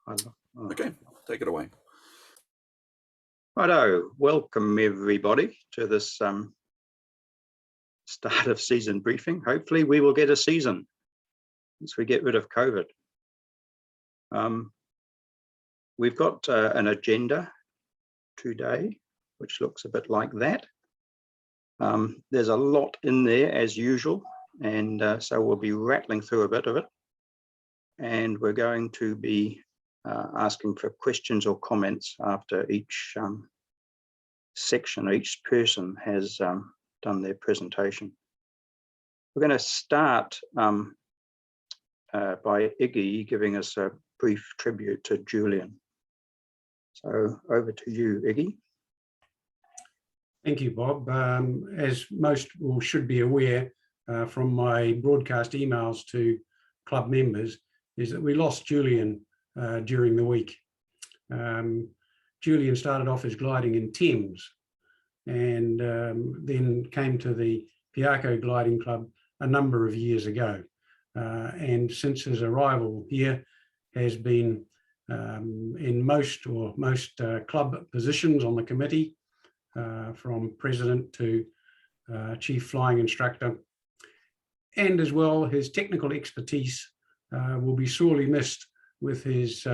Okay, take it away. Righto, welcome everybody to this start of season briefing. Hopefully we will get a season once we get rid of COVID. We've got an agenda today, which looks a bit like that. There's a lot in there as usual, and so we'll be rattling through a bit of it. And we're going to be asking for questions or comments after each section, each person has done their presentation. We're going to start by Iggy giving us a brief tribute to Julian. So over to you, Iggy. Thank you, Bob. As most should be aware from my broadcast emails to club members, is that we lost Julian during the week. Julian started off as gliding in Thames and then came to the Piako Gliding Club a number of years ago. And since his arrival here has been in most club positions on the committee, from president to chief flying instructor, and as well his technical expertise will be sorely missed with his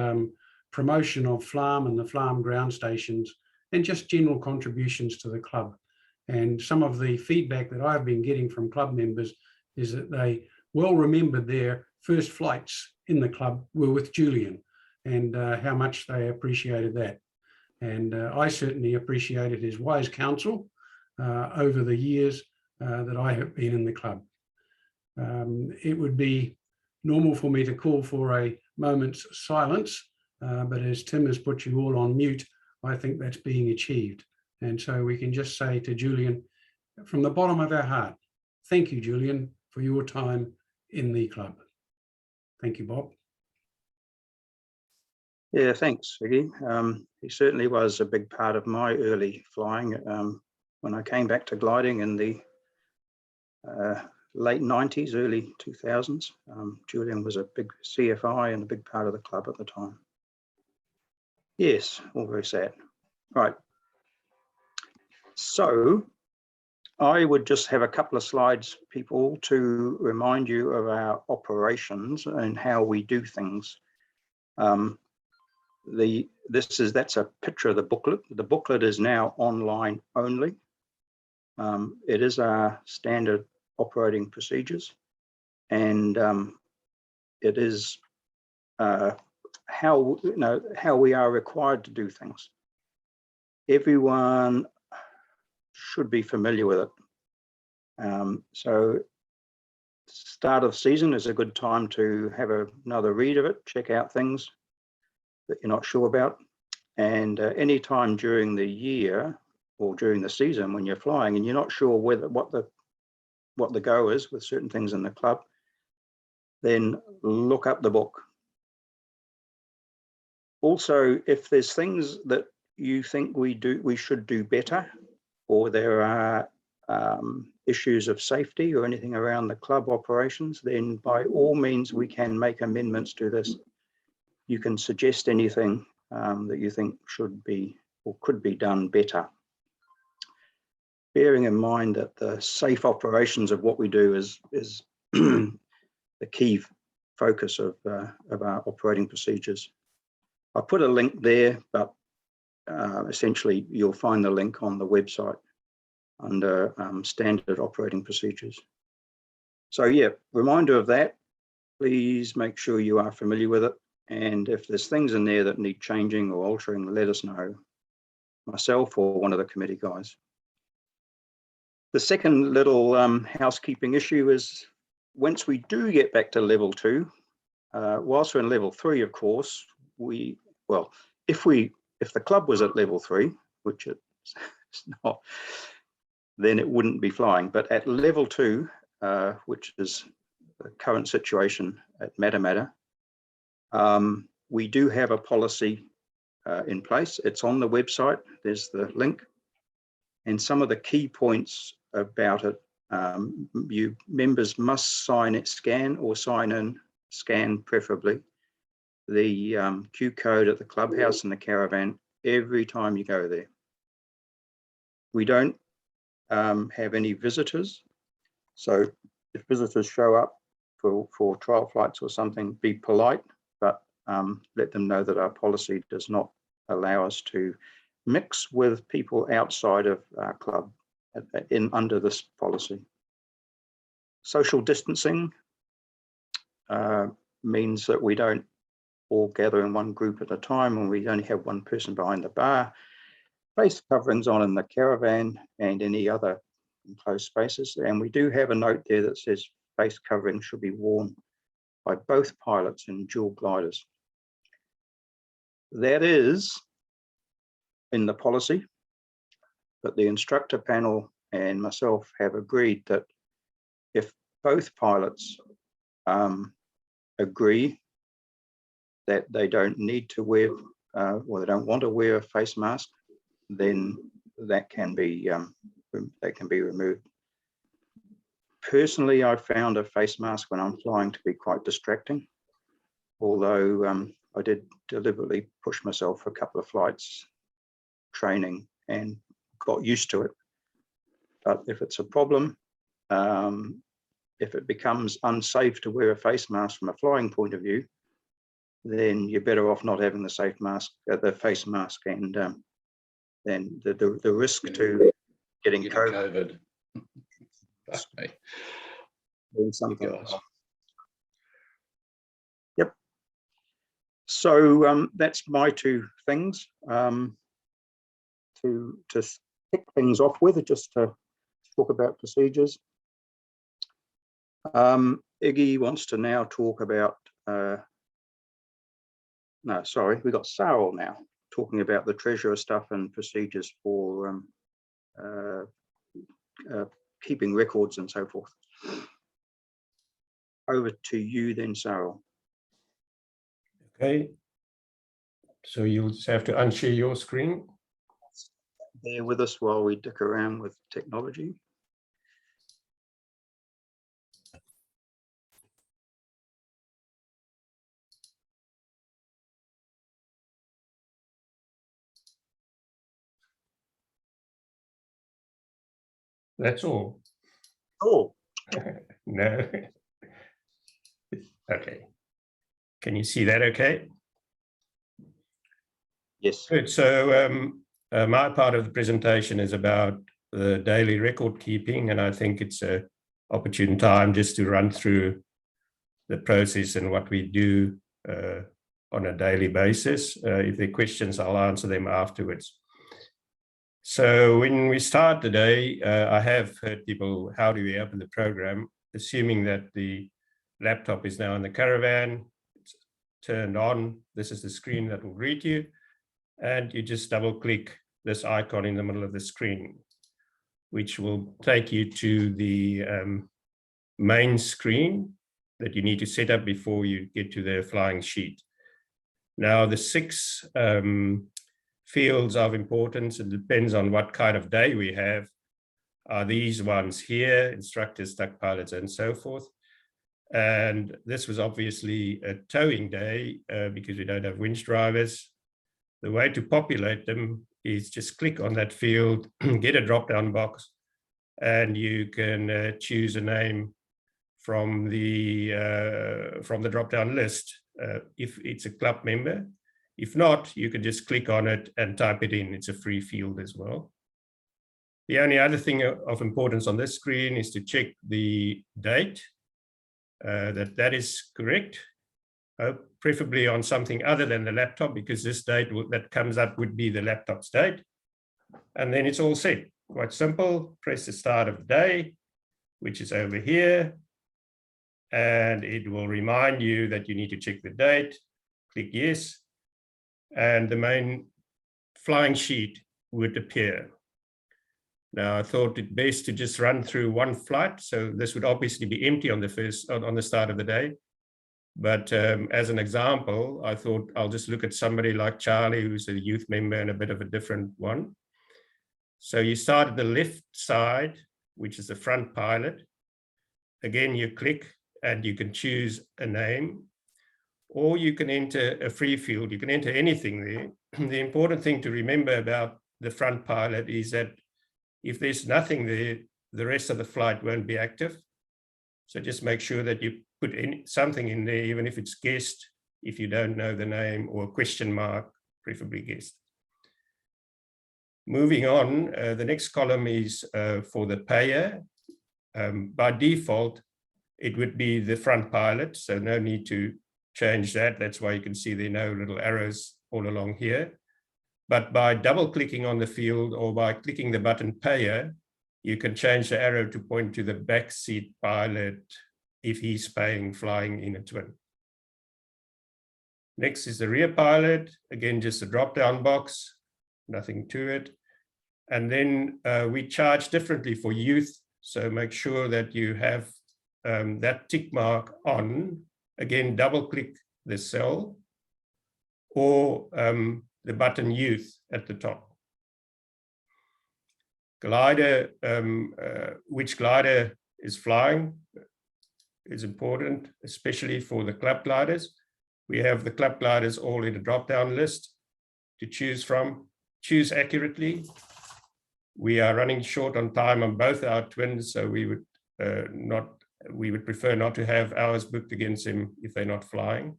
promotion of FLAM and the FLAM ground stations and just general contributions to the club. And some of the feedback that I've been getting from club members is that they well remembered their first flights in the club were with Julian, and how much they appreciated that. And I certainly appreciated his wise counsel over the years that I have been in the club. It would be normal for me to call for a moment's silence, but as Tim has put you all on mute, I think that's being achieved. And so we can just say to Julian, from the bottom of our heart, thank you, Julian, for your time in the club. Thank you, Bob. Yeah, thanks, Iggy. He certainly was a big part of my early flying. When I came back to gliding in the late 90s, early 2000s, Julian was a big CFI and a big part of the club at the time. Yes, all very sad. Right. So I would just have a couple of slides, people, to remind you of our operations and how we do things. That's a picture of the booklet. The booklet is now online only. It is our standard operating procedures, and it is how we are required to do things. Everyone should be familiar with it. So start of season is a good time to have another read of it, check out things that you're not sure about, and any time during the year or during the season when you're flying and you're not sure what the go is with certain things in the club, then look up the book. Also, if there's things that you think we should do better, or there are issues of safety or anything around the club operations, then by all means we can make amendments to this. You can suggest anything that you think should be or could be done better. Bearing in mind that the safe operations of what we do is the key focus of our operating procedures. I put a link there, but essentially you'll find the link on the website under standard operating procedures. So yeah, reminder of that. Please make sure you are familiar with it. And if there's things in there that need changing or altering, let us know, myself or one of the committee guys. The second little housekeeping issue is once we do get back to level 2, whilst we're in level 3, of course, if the club was at level 3, which it's not, then it wouldn't be flying. But at level 2, which is the current situation at Matamata, we do have a policy in place. It's on the website. There's the link. And some of the key points about it, you members must sign it, scan or sign in, scan preferably, the Q code at the clubhouse and the caravan every time you go there. We don't have any visitors. So if visitors show up for trial flights or something, be polite, but let them know that our policy does not allow us to mix with people outside of our club under this policy. Social distancing means that we don't all gather in one group at a time, and we only have one person behind the bar. Face coverings on in the caravan and any other enclosed spaces. And we do have a note there that says face covering should be worn by both pilots in dual gliders. That is in the policy, but the instructor panel and myself have agreed that if both pilots agree that they don't need to wear or they don't want to wear a face mask, then that can be removed. Personally, I found a face mask when I'm flying to be quite distracting, although I did deliberately push myself for a couple of flights training and got used to it. But if it's a problem, if it becomes unsafe to wear a face mask from a flying point of view, then you're better off not having the face mask, and then the risk to getting COVID. Something. Yep. So that's my two things to kick things off with, just to talk about procedures. Iggy wants to now talk about. No, sorry, we got Sarah now talking about the treasurer stuff and procedures for keeping records and so forth. Over to you then, Sarah. Okay. So you'll just have to unshare your screen. Bear with us while we dick around with technology. That's all. Oh. No. Okay. Can you see that okay? Yes. Good. So my part of the presentation is about the daily record keeping, and I think it's an opportune time just to run through the process and what we do on a daily basis. If there are questions, I'll answer them afterwards. So when we start the day, I have heard people, how do we open the program, assuming that the laptop is now in the caravan, it's turned on. This is the screen that will greet you. And you just double click this icon in the middle of the screen, which will take you to the main screen that you need to set up before you get to the flying sheet. Now, the 6 fields of importance, it depends on what kind of day we have, are these ones here: instructors, duck pilots, and so forth. And this was obviously a towing day because we don't have winch drivers. The way to populate them is just click on that field, get a drop-down box, and you can choose a name from the drop-down list if it's a club member. If not, you can just click on it and type it in. It's a free field as well. The only other thing of importance on this screen is to check the date, that is correct, preferably on something other than the laptop, because this date that comes up would be the laptop's date. And then it's all set. Quite simple. Press the start of the day, which is over here, and it will remind you that you need to check the date. Click yes, and the main flying sheet would appear. Now, I thought it best to just run through one flight. So this would obviously be empty on the start of the day. But as an example, I thought I'll just look at somebody like Charlie, who's a youth member and a bit of a different one. So you start at the left side, which is the front pilot. Again, you click and you can choose a name, or you can enter a free field. You can enter anything there. The important thing to remember about the front pilot is that if there's nothing there, the rest of the flight won't be active. So just make sure that you put something in there, even if it's guessed, if you don't know the name, or a question mark, preferably guessed. Moving on, the next column is for the payer. By default, it would be the front pilot, so no need to change that. That's why you can see there are no little arrows all along here. But by double clicking on the field or by clicking the button payer, you can change the arrow to point to the backseat pilot if he's flying in a twin. Next is the rear pilot. Again, just a drop-down box, nothing to it. And then we charge differently for youth. So make sure that you have that tick mark on. Again, double click the cell or the button youth at the top. Glider, which glider is flying is important, especially for the club gliders. We have the club gliders all in a drop-down list to choose from. Choose accurately. We are running short on time on both our twins, so we would prefer not to have hours booked against them if they're not flying.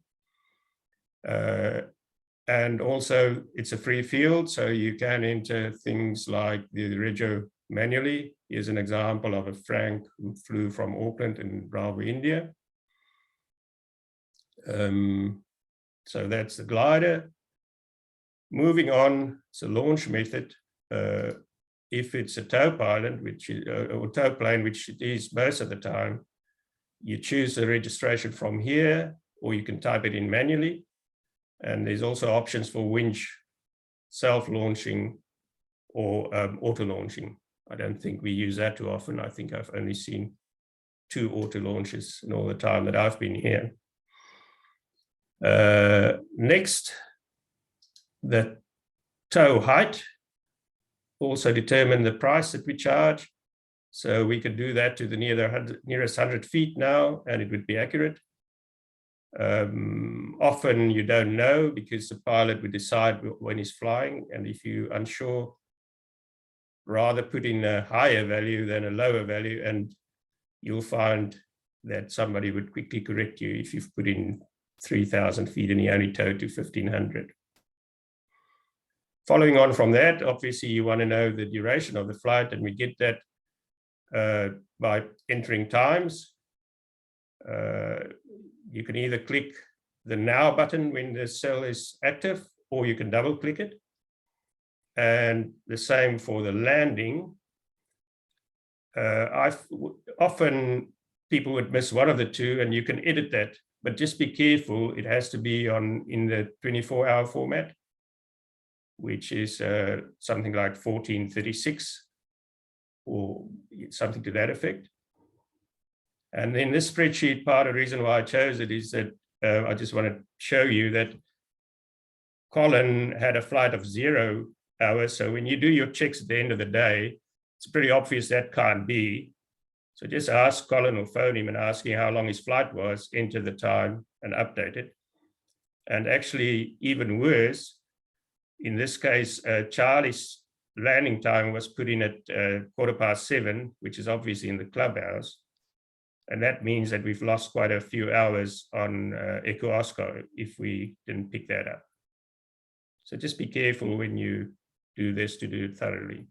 And also it's a free field, so you can enter things like the Regio manually. Here's an example of a Frank who flew from Auckland in Bravo, India. So that's the glider. Moving on, it's a launch method. If it's a tow pilot, or tow plane, which it is most of the time, you choose the registration from here, or you can type it in manually. And there's also options for winch, self-launching, or auto-launching. I don't think we use that too often. I think I've only seen 2 auto-launches in all the time that I've been here. Next, the tow height also determine the price that we charge. So we could do that to the nearest 100 feet now, and it would be accurate. Often you don't know because the pilot would decide when he's flying, and if you're unsure, rather put in a higher value than a lower value, and you'll find that somebody would quickly correct you if you've put in 3,000 feet and you only towed to 1,500. Following on from that, obviously you want to know the duration of the flight, and we get that by entering times. You can either click the now button when the cell is active, or you can double click it. And the same for the landing. Often people would miss one of the two, and you can edit that, but just be careful. It has to be in the 24-hour format, which is something like 1436 or something to that effect. And then this spreadsheet, part of the reason why I chose it is that I just want to show you that Colin had a flight of 0 hours. So when you do your checks at the end of the day, it's pretty obvious that can't be. So just ask Colin or phone him and ask him how long his flight was, enter the time and update it. And actually, even worse, in this case, Charlie's landing time was put in at 7:15, which is obviously in the clubhouse. And that means that we've lost quite a few hours on Echo Oscar if we didn't pick that up. So just be careful when you do this to do it thoroughly.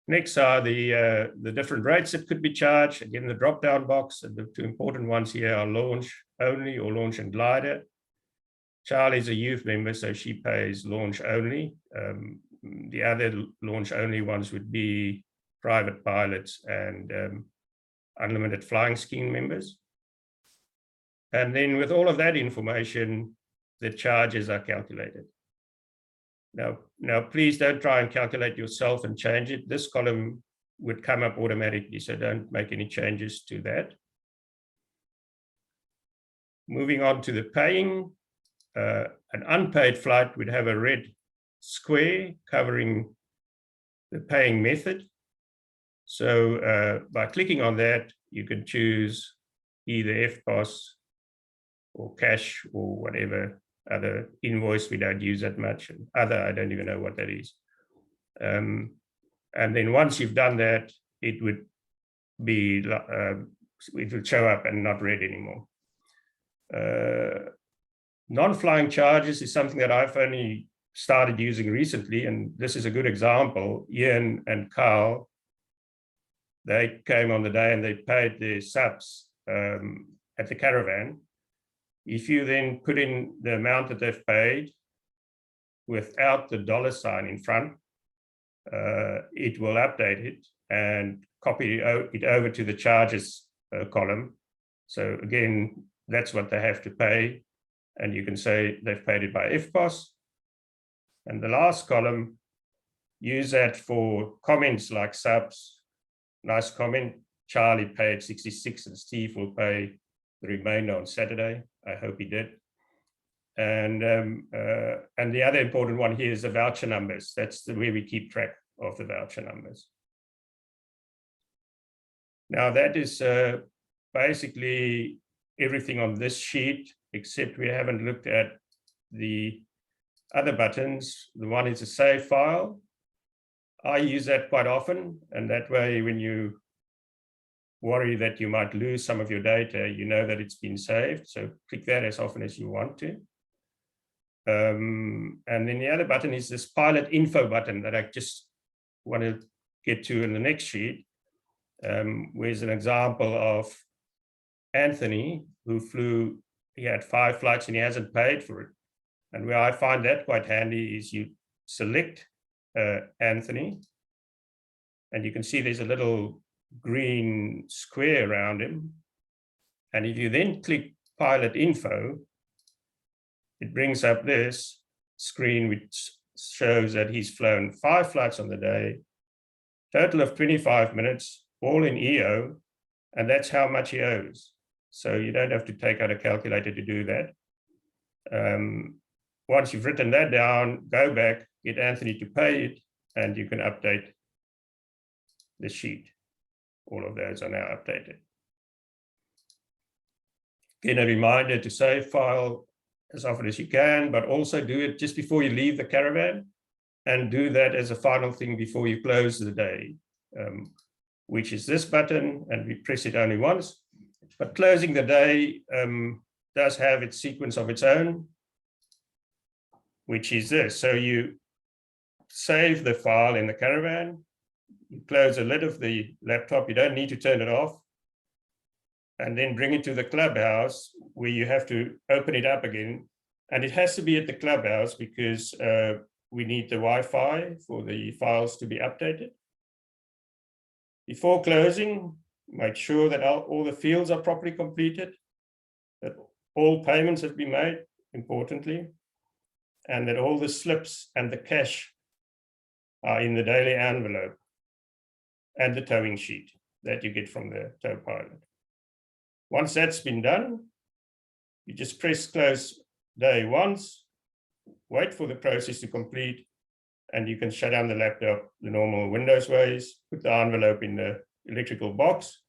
Next are the different rates that could be charged. Again, the drop-down box, and the 2 important ones here are launch only or launch and glider. Charlie's a youth member, so she pays launch only. The other launch only ones would be private pilots and unlimited flying scheme members. And then with all of that information, the charges are calculated. Now, please don't try and calculate yourself and change it. This column would come up automatically, so don't make any changes to that. Moving on to the paying. An unpaid flight would have a red square covering the paying method. So by clicking on that, you can choose either FPOS or cash or whatever other invoice we don't use that much. And other, I don't even know what that is. And then once you've done that, it would be it would show up and not read anymore. Non-flying charges is something that I've only started using recently, and this is a good example. Ian and Carl, they came on the day and they paid their subs at the caravan. If you then put in the amount that they've paid without the $ in front, it will update it and copy it over to the charges column. So again, that's what they have to pay. And you can say they've paid it by FPOS. And the last column, use that for comments like subs. Nice comment, Charlie paid 66 and Steve will pay the remainder on Saturday. I hope he did. And the other important one here is the voucher numbers. That's the way we keep track of the voucher numbers. Now that is basically everything on this sheet, except we haven't looked at the other buttons. The one is a save file. I use that quite often, and that way when you worry that you might lose some of your data, you know that it's been saved. So click that as often as you want to. And then the other button is this pilot info button that I just want to get to in the next sheet. Where's an example of Anthony, who flew, he had 5 flights and he hasn't paid for it. And where I find that quite handy is you select Anthony, and you can see there's a little green square around him. And if you then click pilot info, it brings up this screen which shows that he's flown 5 flights on the day, total of 25 minutes, all in EO, and that's how much he owes. So you don't have to take out a calculator to do that. Once you've written that down, go back, get Anthony to pay it, and you can update the sheet. All of those are now updated. Again, a reminder to save file as often as you can, but also do it just before you leave the caravan, and do that as a final thing before you close the day, which is this button, and we press it only once. But closing the day does have its sequence of its own, which is this. So you save the file in the caravan, you close the lid of the laptop, you don't need to turn it off, and then bring it to the clubhouse where you have to open it up again. And it has to be at the clubhouse because we need the Wi-Fi for the files to be updated. Before closing, make sure that all the fields are properly completed, that all payments have been made, importantly, and that all the slips and the cash are in the daily envelope and the towing sheet that you get from the tow pilot. Once that's been done, you just press close day once, wait for the process to complete, and you can shut down the laptop the normal Windows ways, put the envelope in the electrical box,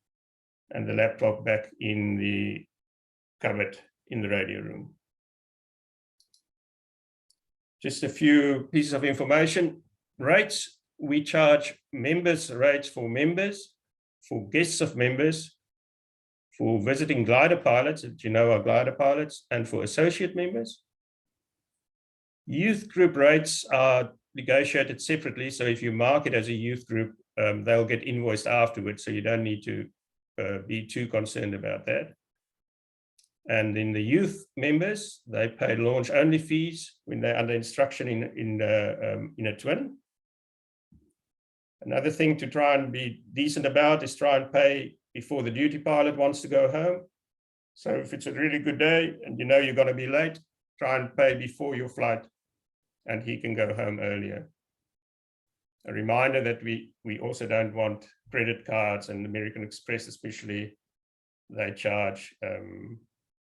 and the laptop back in the cupboard in the radio room. Just a few pieces of information. Rates, we charge members rates for members, for guests of members, for visiting glider pilots, if you know our glider pilots, and for associate members. Youth group rates are negotiated separately. So if you mark it as a youth group, they'll get invoiced afterwards. So you don't need to be too concerned about that. And in the youth members, they pay launch only fees when they're under instruction in a twin. Another thing to try and be decent about is try and pay before the duty pilot wants to go home. So if it's a really good day and you know you're going to be late, try and pay before your flight and he can go home earlier. A reminder that we also don't want credit cards, and American Express especially, they charge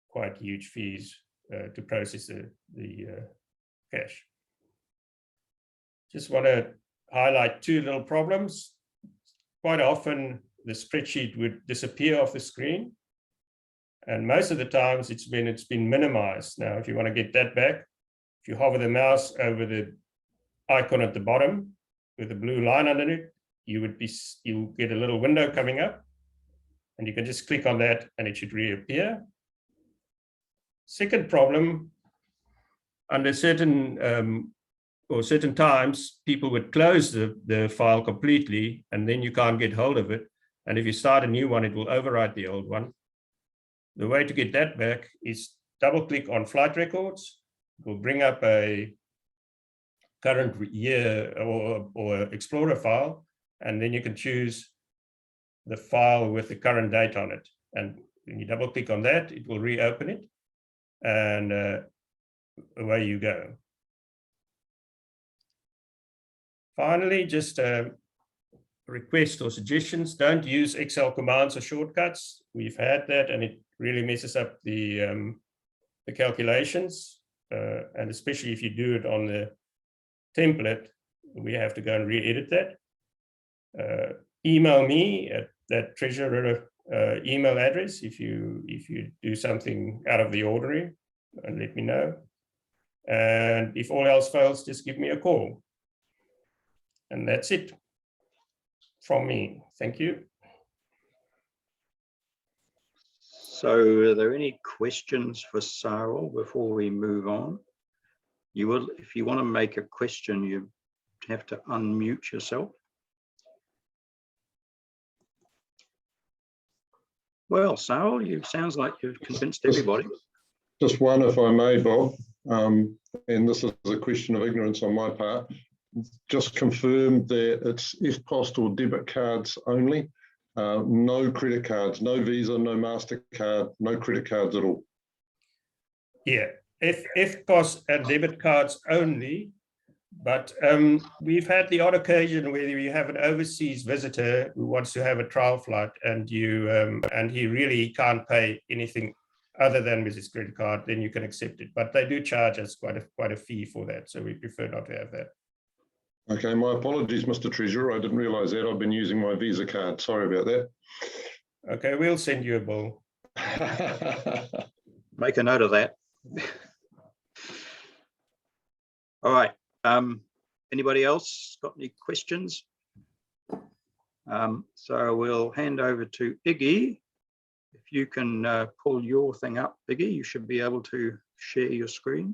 quite huge fees to process the cash. Just want to highlight 2 little problems. Quite often the spreadsheet would disappear off the screen, And most of the times it's been minimized. Now, if you want to get that back, if you hover the mouse over the icon at the bottom with the blue line underneath, you'll get a little window coming up, and you can just click on that and it should reappear. Second problem, under certain times, people would close the file completely, and then you can't get hold of it. And if you start a new one, it will overwrite the old one. The way to get that back is double click on flight records. It will bring up a current year or Explorer file, and then you can choose the file with the current date on it. And when you double click on that, it will reopen it, and away you go. Finally, just requests or suggestions. Don't use Excel commands or shortcuts. We've had that, and it really messes up the calculations. And especially if you do it on the template, we have to go and re-edit that. Email me at that treasurer email address if you do something out of the ordinary, and let me know. And if all else fails, just give me a call. And that's it from me. Thank you. So are there any questions for Sarah before we move on? If you want to make a question, you have to unmute yourself. Well, Sarah, sounds like you've convinced everybody. Just one, if I may, Bob, and this is a question of ignorance on my part. Just confirm that it's EFTPOS or debit cards only, no credit cards, no Visa, no MasterCard, no credit cards at all. Yeah, EFTPOS and debit cards only, but we've had the odd occasion where you have an overseas visitor who wants to have a trial flight, and he really can't pay anything other than with his credit card. Then you can accept it, but they do charge us quite a fee for that, so we prefer not to have that. Okay, my apologies, Mr. Treasurer. I didn't realise that. I've been using my Visa card. Sorry about that. Okay, we'll send you a bill. Make a note of that. All right. Anybody else got any questions? So we'll hand over to Iggy. If you can pull your thing up, Iggy, you should be able to share your screen.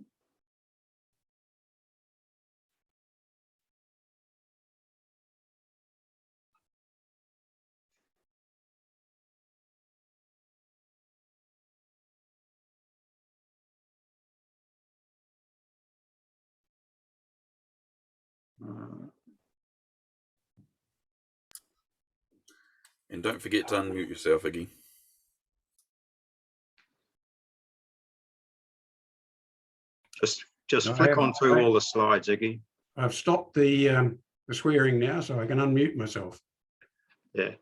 And don't forget to unmute yourself, Iggy. Just flick on through all the slides, Iggy. I've stopped the swearing now, so I can unmute myself. Yeah.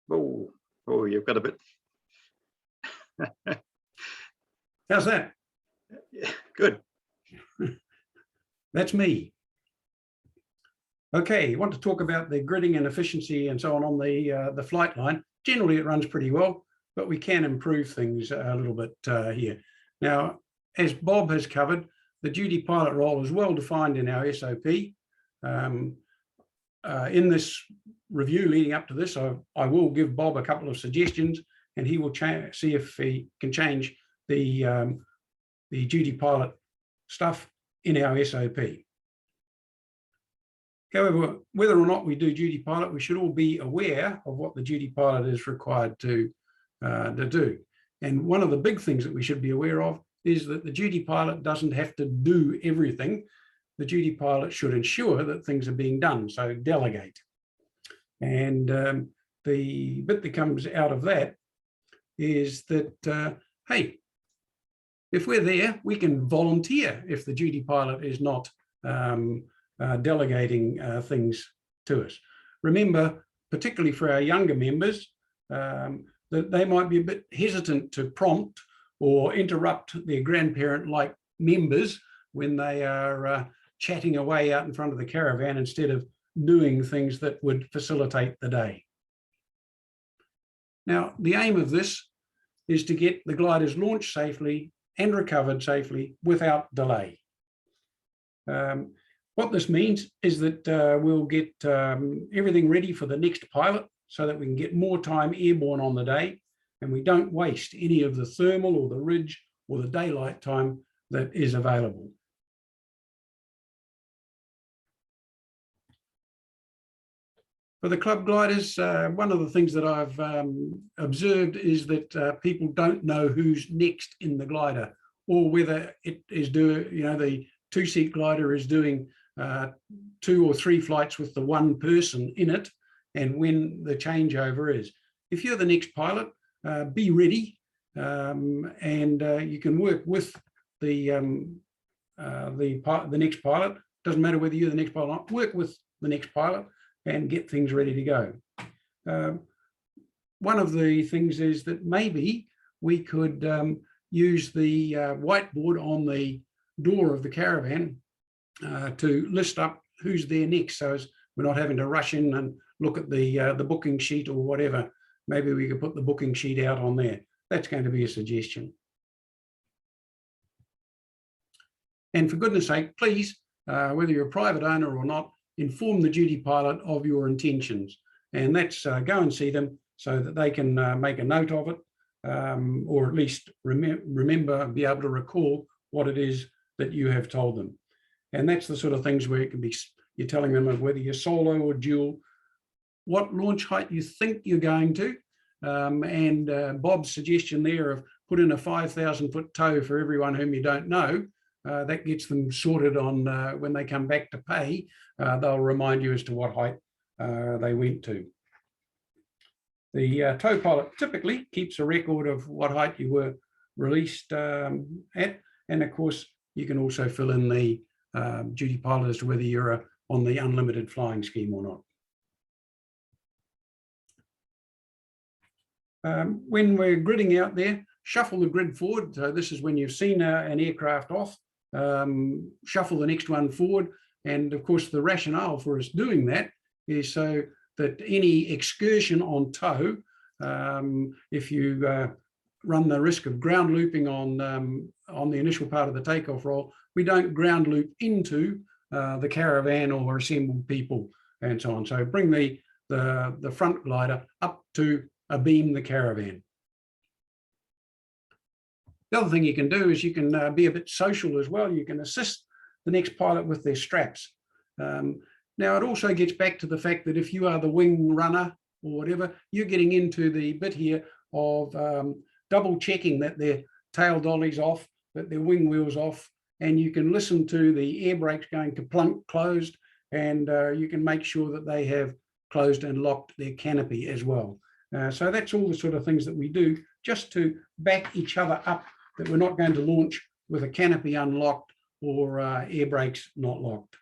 Oh, you've got a bit. How's that? Yeah, good. That's me. Okay, you want to talk about the gridding and efficiency and so on the flight line. Generally, it runs pretty well, but we can improve things a little bit here. Now, as Bob has covered, the duty pilot role is well defined in our SOP. In this review leading up to this, I will give Bob a couple of suggestions, and he will see if he can change the duty pilot stuff in our SOP. However, whether or not we do duty pilot, we should all be aware of what the duty pilot is required to do. And one of the big things that we should be aware of is that the duty pilot doesn't have to do everything. The duty pilot should ensure that things are being done, so delegate. And the bit that comes out of that is that, hey, if we're there, we can volunteer if the duty pilot is not delegating things to us. Remember, particularly for our younger members, that they might be a bit hesitant to prompt or interrupt their grandparent-like members when they are chatting away out in front of the caravan instead of doing things that would facilitate the day. Now, the aim of this is to get the gliders launched safely and recovered safely without delay. What this means is that we'll get everything ready for the next pilot so that we can get more time airborne on the day, and we don't waste any of the thermal or the ridge or the daylight time that is available. For the club gliders, one of the things that I've observed is that people don't know who's next in the glider, or whether it is the two-seat glider is doing 2 or 3 flights with the one person in it, and when the changeover is. If you're the next pilot, be ready, and you can work with the next pilot. Doesn't matter whether you're the next pilot or not. Work with the next pilot and get things ready to go. One of the things is that maybe we could use the whiteboard on the door of the caravan to list up who's there next, so as we're not having to rush in and look at the booking sheet or whatever. Maybe we could put the booking sheet out on there. That's going to be a suggestion. And for goodness sake, please, whether you're a private owner or not, inform the duty pilot of your intentions, and that's go and see them so that they can make a note of it, or at least remember, be able to recall what it is that you have told them. And that's the sort of things where it can be, you're telling them of whether you're solo or dual, what launch height you think you're going to, and Bob's suggestion there of put in a 5,000-foot tow for everyone whom you don't know, that gets them sorted on when they come back to pay. They'll remind you as to what height they went to. The tow pilot typically keeps a record of what height you were released at, and of course you can also fill in the duty pilot as to whether you're on the unlimited flying scheme or not. When we're gridding out there, shuffle the grid forward. So this is when you've seen an aircraft off, shuffle the next one forward. And of course, the rationale for us doing that is so that any excursion on tow, if you run the risk of ground looping on the initial part of the takeoff roll, we don't ground loop into the caravan or assembled people and so on. So bring the front glider up to abeam the caravan. The other thing you can do is you can be a bit social as well. You can assist the next pilot with their straps. Now, it also gets back to the fact that if you are the wing runner or whatever, you're getting into the bit here of double checking that their tail dolly's off, that their wing wheel's off, and you can listen to the air brakes going kaplunk closed, and you can make sure that they have closed and locked their canopy as well. So that's all the sort of things that we do just to back each other up, that we're not going to launch with a canopy unlocked or air brakes not locked,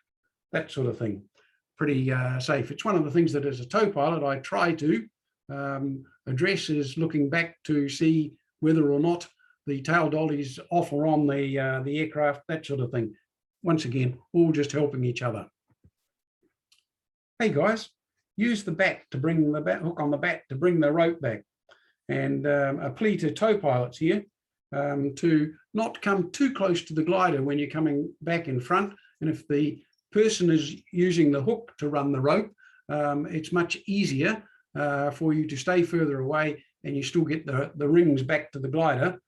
that sort of thing. Pretty safe. It's one of the things that as a tow pilot I try to address, is looking back to see whether or not the tail dolly's off or on the aircraft, that sort of thing. Once again, all just helping each other. Hey guys, use the bat to bring the hook on the bat to bring the rope back. And a plea to tow pilots here to not come too close to the glider when you're coming back in front. And if the person is using the hook to run the rope, it's much easier for you to stay further away, and you still get the rings back to the glider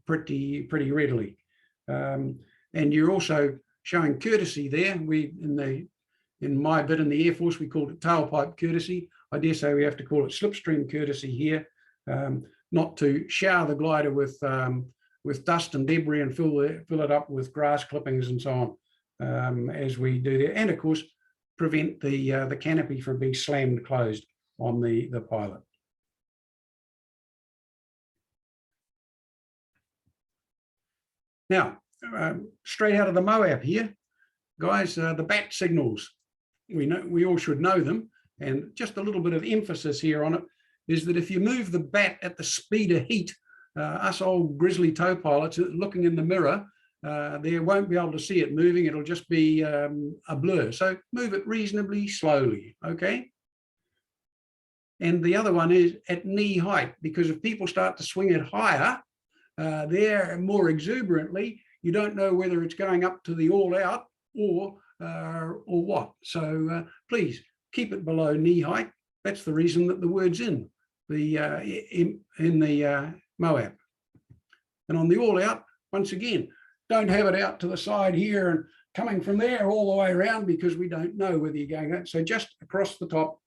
pretty readily. And you're also showing courtesy there. In my bit in the Air Force, we called it tailpipe courtesy. I dare say we have to call it slipstream courtesy here, not to shower the glider with dust and debris and fill it up with grass clippings and so on as we do there. And of course, prevent the canopy from being slammed closed on the pilot. Now, straight out of the MOAB here, guys, the bat signals, we all should know them, and just a little bit of emphasis here on it is that if you move the bat at the speed of heat, us old grizzly tow pilots looking in the mirror, they won't be able to see it moving. It'll just be a blur. So move it reasonably slowly, okay? and the other one is at knee height, because if people start to swing it higher, there more exuberantly, you don't know whether it's going up to the all out or what. So please keep it below knee height. That's the reason that the word's in the MOAB. And on the all out, once again, don't have it out to the side here and coming from there all the way around, because we don't know whether you're going out. So just across the top,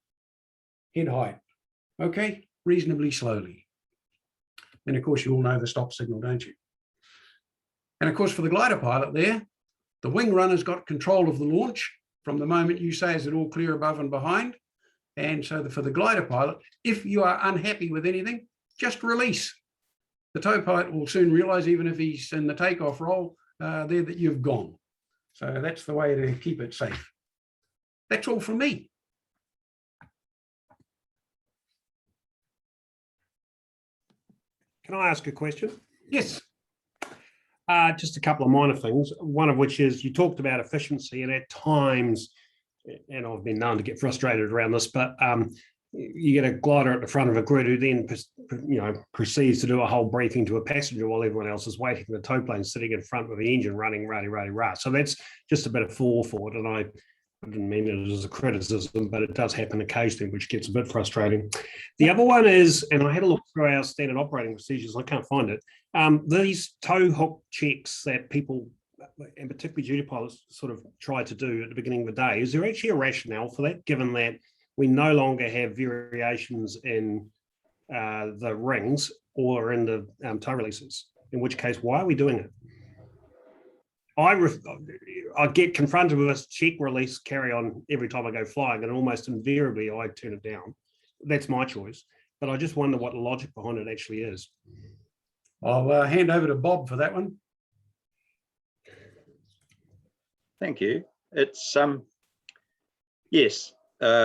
head height. Okay, reasonably slowly. And of course, you all know the stop signal, don't you? And of course, for the glider pilot there, the wing runner's got control of the launch from the moment you say, is it all clear above and behind? And so for the glider pilot, if you are unhappy with anything, just release. The tow pilot will soon realize, even if he's in the takeoff roll there, that you've gone. So that's the way to keep it safe. That's all from me. Can I ask a question? Yes. Just a couple of minor things, one of which is you talked about efficiency, and at times, and I've been known to get frustrated around this, but you get a glider at the front of a grid who then proceeds to do a whole briefing to a passenger while everyone else is waiting. The tow plane sitting in front with the engine running, rah. So that's just a bit of forethought, and I didn't mean it as a criticism, but it does happen occasionally, which gets a bit frustrating. The other one is, and I had a look through our standard operating procedures, I can't find it, these tow hook checks that people, and particularly duty pilots, sort of try to do at the beginning of the day. Is there actually a rationale for that, given that we no longer have variations in the rings or in the tow releases? In which case, why are we doing it? I get confronted with this check release carry on every time I go flying, and almost invariably I turn it down. That's my choice, but I just wonder what the logic behind it actually is. I'll hand over to Bob for that one. Thank you. It's yes,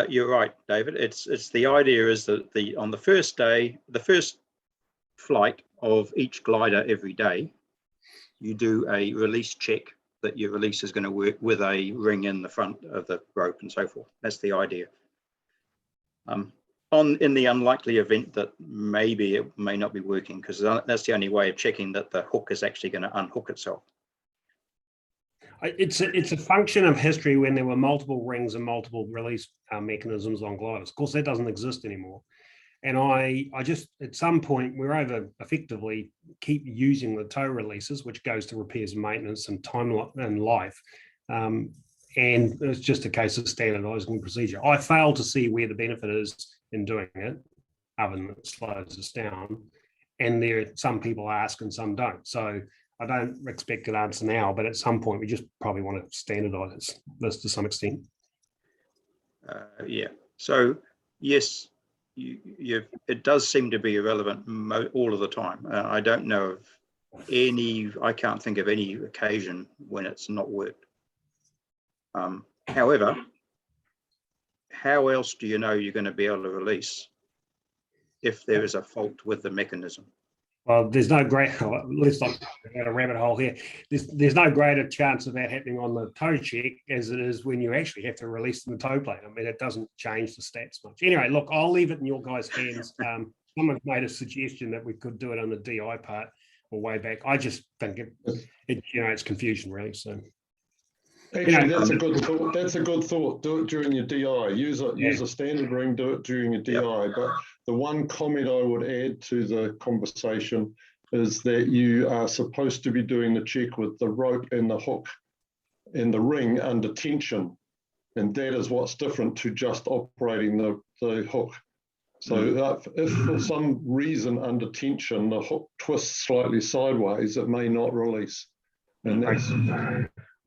you're right, David. It's the idea is that on the first day, the first flight of each glider every day, you do a release check that your release is going to work with a ring in the front of the rope and so forth. That's the idea. In the unlikely event that maybe it may not be working, because that's the only way of checking that the hook is actually going to unhook itself. It's a function of history when there were multiple rings and multiple release mechanisms on gliders. Of course, that doesn't exist anymore. And I just, at some point, we're over effectively keep using the tow releases, which goes to repairs and maintenance and time and life. And it's just a case of standardizing procedure. I fail to see where the benefit is in doing it, other than it slows us down. And there, some people ask and some don't. So I don't expect an answer now, but at some point we just probably want to standardize this to some extent. Yeah. So yes, it does seem to be irrelevant all of the time. I don't know of any. I can't think of any occasion when it's not worked. However, how else do you know you're going to be able to release if there is a fault with the mechanism? Well, there's no great, let's not get a rabbit hole here. There's no greater chance of that happening on the tow check as it is when you actually have to release the tow plane. I mean, it doesn't change the stats much. Anyway, look, I'll leave it in your guys' hands. Someone made a suggestion that we could do it on the DI part or way back. I just think it's confusion really. So. Actually, that's a good thought. That's a good thought. Do it during your DI. Use a standard ring. Do it during your DI. Yep. But the one comment I would add to the conversation is that you are supposed to be doing the check with the rope and the hook and the ring under tension, and that is what's different to just operating the hook. So if for some reason under tension the hook twists slightly sideways, it may not release, and that's.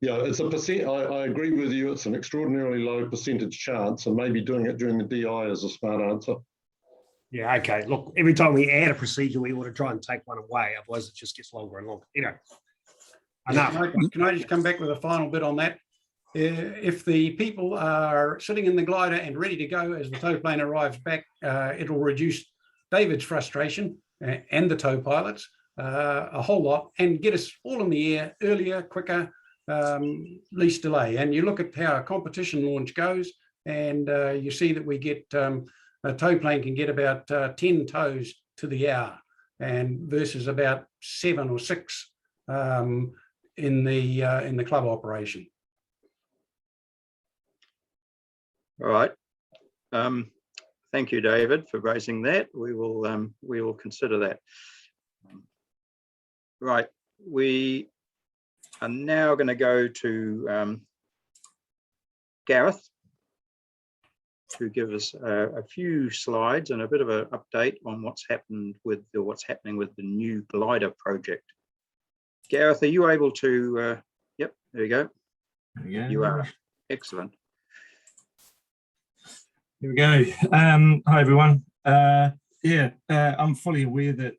Yeah, it's a percent. I agree with you. It's an extraordinarily low percentage chance, and maybe doing it during the DI is a smart answer. Yeah, okay. Look, every time we add a procedure, we want to try and take one away. Otherwise, it just gets longer and longer. Enough. Can I just come back with a final bit on that? If the people are sitting in the glider and ready to go as the tow plane arrives back, it'll reduce David's frustration and the tow pilots a whole lot and get us all in the air earlier, quicker, least delay. And you look at how a competition launch goes, and you see that we get a tow plane can get about 10 tows to the hour, and versus about 7 or 6 in the club operation. All right. Thank you, David, for raising that. We will consider that. Right. We are now going to go to Gareth to give us a few slides and a bit of an update on what's happening with the new glider project. Gareth, are you able to? Yep, there you go. There we go. You are. Excellent. Here we go. Hi, everyone. I'm fully aware that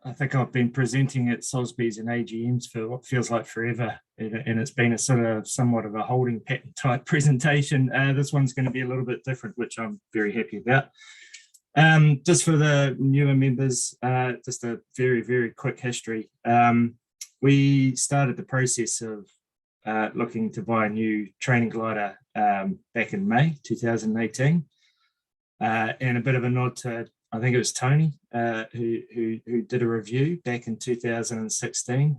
I think I've been presenting at SOSBs and AGMs for what feels like forever, and it's been a somewhat of a holding pattern type presentation. This one's going to be a little bit different, which I'm very happy about. Just for the newer members, just a very, very quick history. We started the process of looking to buy a new training glider back in May 2018, and a bit of a nod to, I think it was Tony who did a review back in 2016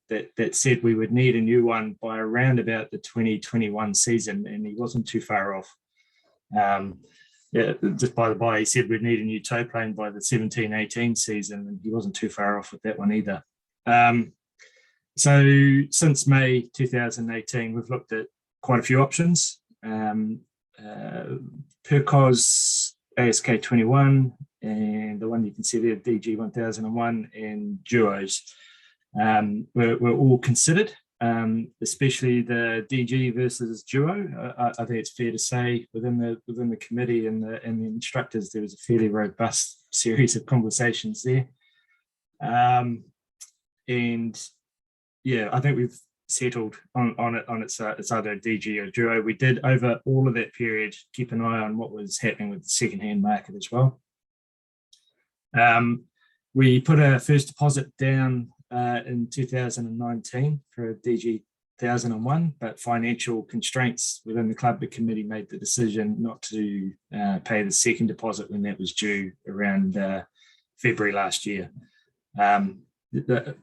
that said we would need a new one by around about the 2021 season, and he wasn't too far off. Just by the by, he said we'd need a new tow plane by the 17-18 season, and he wasn't too far off with that one either. So since May 2018, we've looked at quite a few options. Piako's ASK 21 and the one you can see there, DG 1001, and Duos were all considered, especially the DG versus Duo. I think it's fair to say within the committee and the instructors, there was a fairly robust series of conversations there. And yeah, I think we've settled on it's either a DG or a Duo. We did, over all of that period, keep an eye on what was happening with the second-hand market as well. We put our first deposit down in 2019 for a DG 1001, but financial constraints within the club, the committee made the decision not to pay the second deposit when that was due around February last year.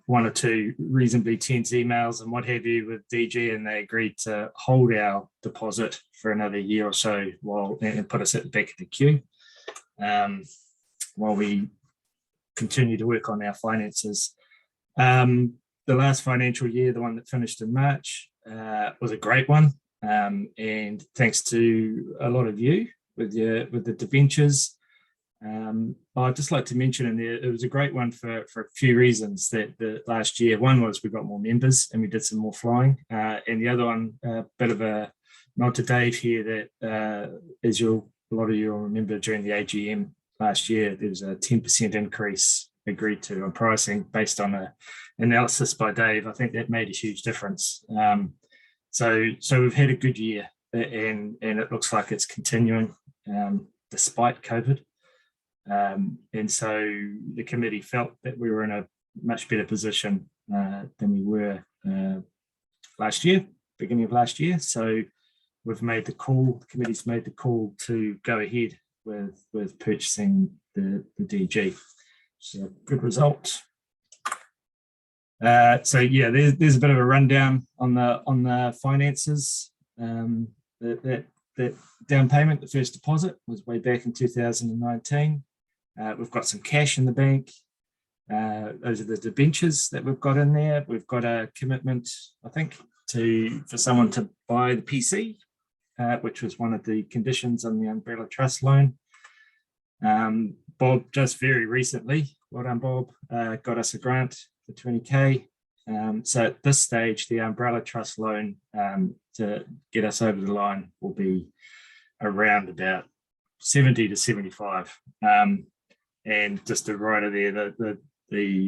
One or two reasonably tense emails and what have you with DG, and they agreed to hold our deposit for another year or so and put us at the back of the queue while we continue to work on our finances. The last financial year, the one that finished in March, was a great one, and thanks to a lot of you with the debentures. I'd just like to mention in there, it was a great one for a few reasons that the last year. One was we got more members and we did some more flying, and the other one, a bit of a nod to Dave here, that as a lot of you will remember, during the AGM last year, there was a 10% increase agreed to on pricing based on an analysis by Dave. I think that made a huge difference. So we've had a good year, and it looks like it's continuing despite COVID. And so the committee felt that we were in a much better position than we were beginning of last year. So we've made the call, the committee's made the call to go ahead with purchasing the DG. So a good result. So yeah, there's a bit of a rundown on the finances. That down payment, the first deposit, was way back in 2019. We've got some cash in the bank. Those are the debentures that we've got in there. We've got a commitment, I think, for someone to buy the PC, which was one of the conditions on the Umbrella Trust loan. Bob, just very recently, well done, Bob, got us a grant for 20K. So at this stage, the Umbrella Trust loan to get us over the line will be around about 70 to 75. And just a rider there,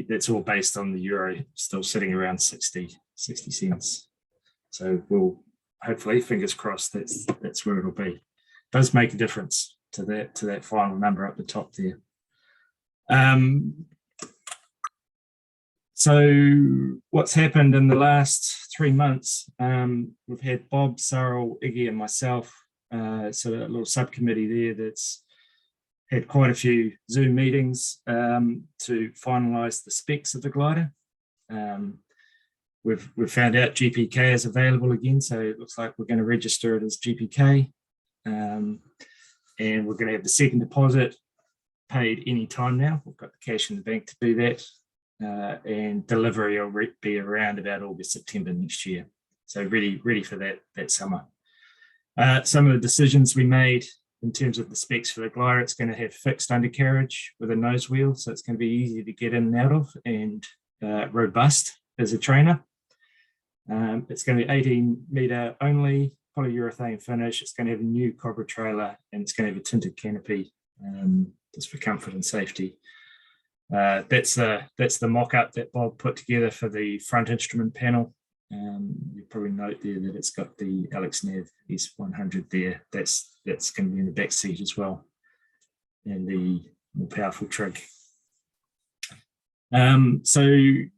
that's all based on the euro, still sitting around 60 cents. So we'll hopefully, fingers crossed, that's where it'll be. It does make a difference to that final number up the top there. So what's happened in the last 3 months? We've had Bob, Cyril, Iggy, and myself So a little subcommittee there that's had quite a few Zoom meetings to finalise the specs of the glider. We've found out GPK is available again, so it looks like we're going to register it as GPK, and we're going to have the second deposit paid any time now. We've got the cash in the bank to do that, and delivery will be around about August, September next year. So ready for that summer. Some of the decisions we made in terms of the specs for the glider, it's going to have fixed undercarriage with a nose wheel, so it's going to be easy to get in and out of, and robust as a trainer. It's going to be 18 metre only, polyurethane finish. It's going to have a new Cobra trailer, and it's going to have a tinted canopy, just for comfort and safety. That's the mock-up that Bob put together for the front instrument panel. You probably note there that it's got the Alex Nav S100 there. That's going to be in the back seat as well, and the more powerful trig. So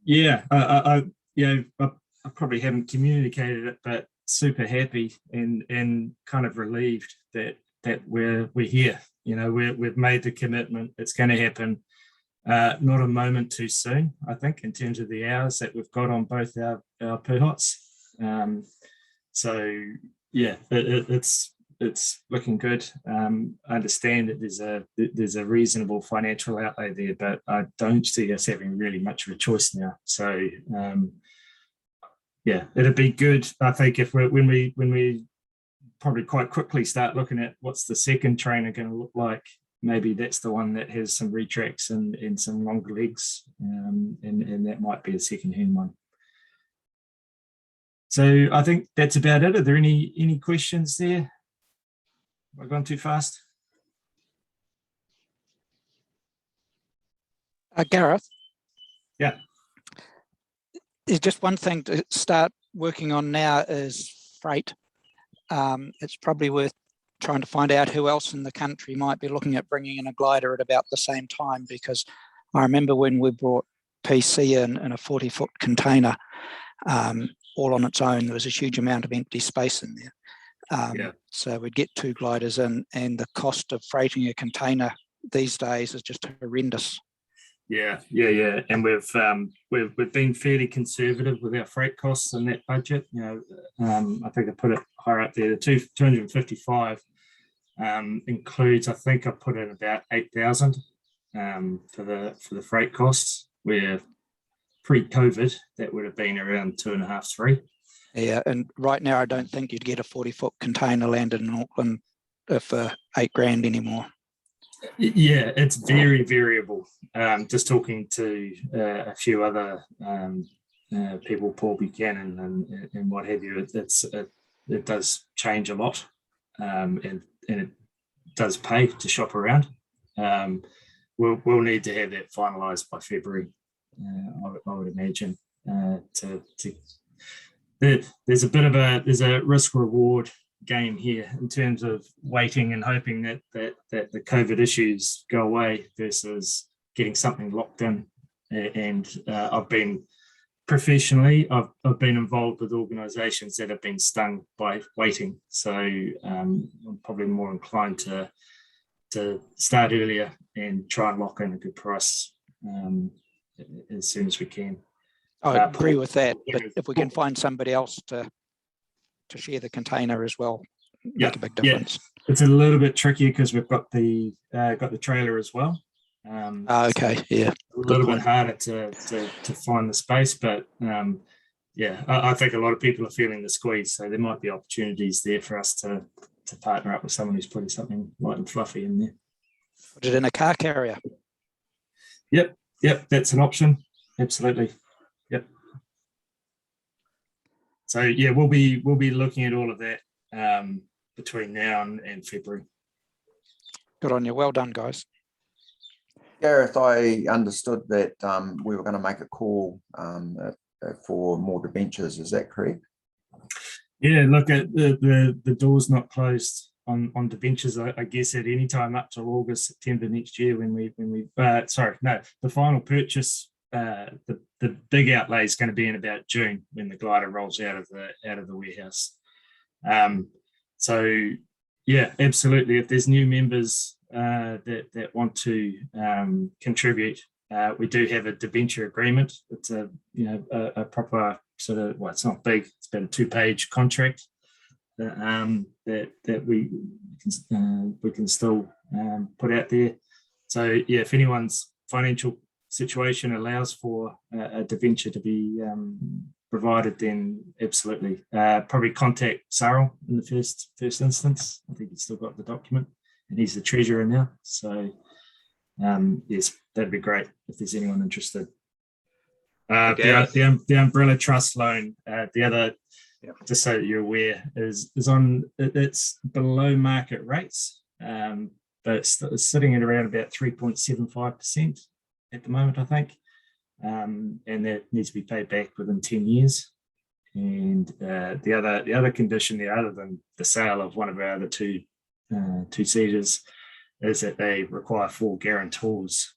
yeah, I probably haven't communicated it, but super happy and kind of relieved that we're here. You know, we've made the commitment. It's going to happen. Not a moment too soon, I think, in terms of the hours that we've got on both our PHOTs. So yeah, it's looking good. I understand that there's a reasonable financial outlay there, but I don't see us having really much of a choice now. So yeah, it'd be good, I think, if when we probably quite quickly start looking at what's the second trainer going to look like. Maybe that's the one that has some retracts and some longer legs, and that might be a second-hand one. So I think that's about it. Are there any questions there? Have I gone too fast? Gareth? Yeah. There's just one thing to start working on now is freight. It's probably worth trying to find out who else in the country might be looking at bringing in a glider at about the same time, because I remember when we brought PC in a 40-foot container all on its own, there was a huge amount of empty space in there. So we'd get 2 gliders in, and the cost of freighting a container these days is just horrendous. Yeah. And we've been fairly conservative with our freight costs in that budget. You know, I think I put it higher up there. The 255 includes, I think I put in about 8,000 for the freight costs, where pre-COVID that would have been around 2.5, 3. Yeah, and right now I don't think you'd get a 40-foot container landed in Auckland for $8,000 anymore. Yeah, it's very variable. Just talking to a few other people, Paul Buchanan and what have you, it does change a lot, and it does pay to shop around. We'll need to have that finalised by February, I would imagine. There's a risk reward game here in terms of waiting and hoping that the COVID issues go away versus getting something locked in. And I've been professionally, I've been involved with organisations that have been stung by waiting. So I'm probably more inclined to start earlier and try and lock in a good price as soon as we can. I agree with that, but if we can find somebody else to share the container as well, make a big difference. Yeah. It's a little bit trickier because we've got the trailer as well. Okay, yeah. A little bit harder to find the space, but I think a lot of people are feeling the squeeze, so there might be opportunities there for us to partner up with someone who's putting something light and fluffy in there. Put it in a car carrier. Yep, that's an option. Absolutely. Yep. So yeah, we'll be looking at all of that between now and February. Good on you. Well done, guys. Gareth, I understood that we were going to make a call for more debentures. Is that correct? Yeah, look, at the door's not closed on debentures. I guess at any time up to August, September next year the final purchase. The big outlay is going to be in about June when the glider rolls out of the warehouse. So Yeah, absolutely. If there's new members that want to contribute, we do have a debenture agreement. It's a a proper sort of, well, it's not big. It's about a 2-page contract that we can still put out there. So yeah, if anyone's financial situation allows for a debenture to be provided, then absolutely. Probably contact Cyril in the first instance. I think he's still got the document, and he's the treasurer now. So yes, that'd be great if there's anyone interested. The umbrella trust loan, the other, just so that you're aware, is on, it's below market rates, but it's sitting at around about 3.75% at the moment, I think. And that needs to be paid back within 10 years. And the other condition there, other than the sale of one of our other two-seaters, is that they require 4 guarantors.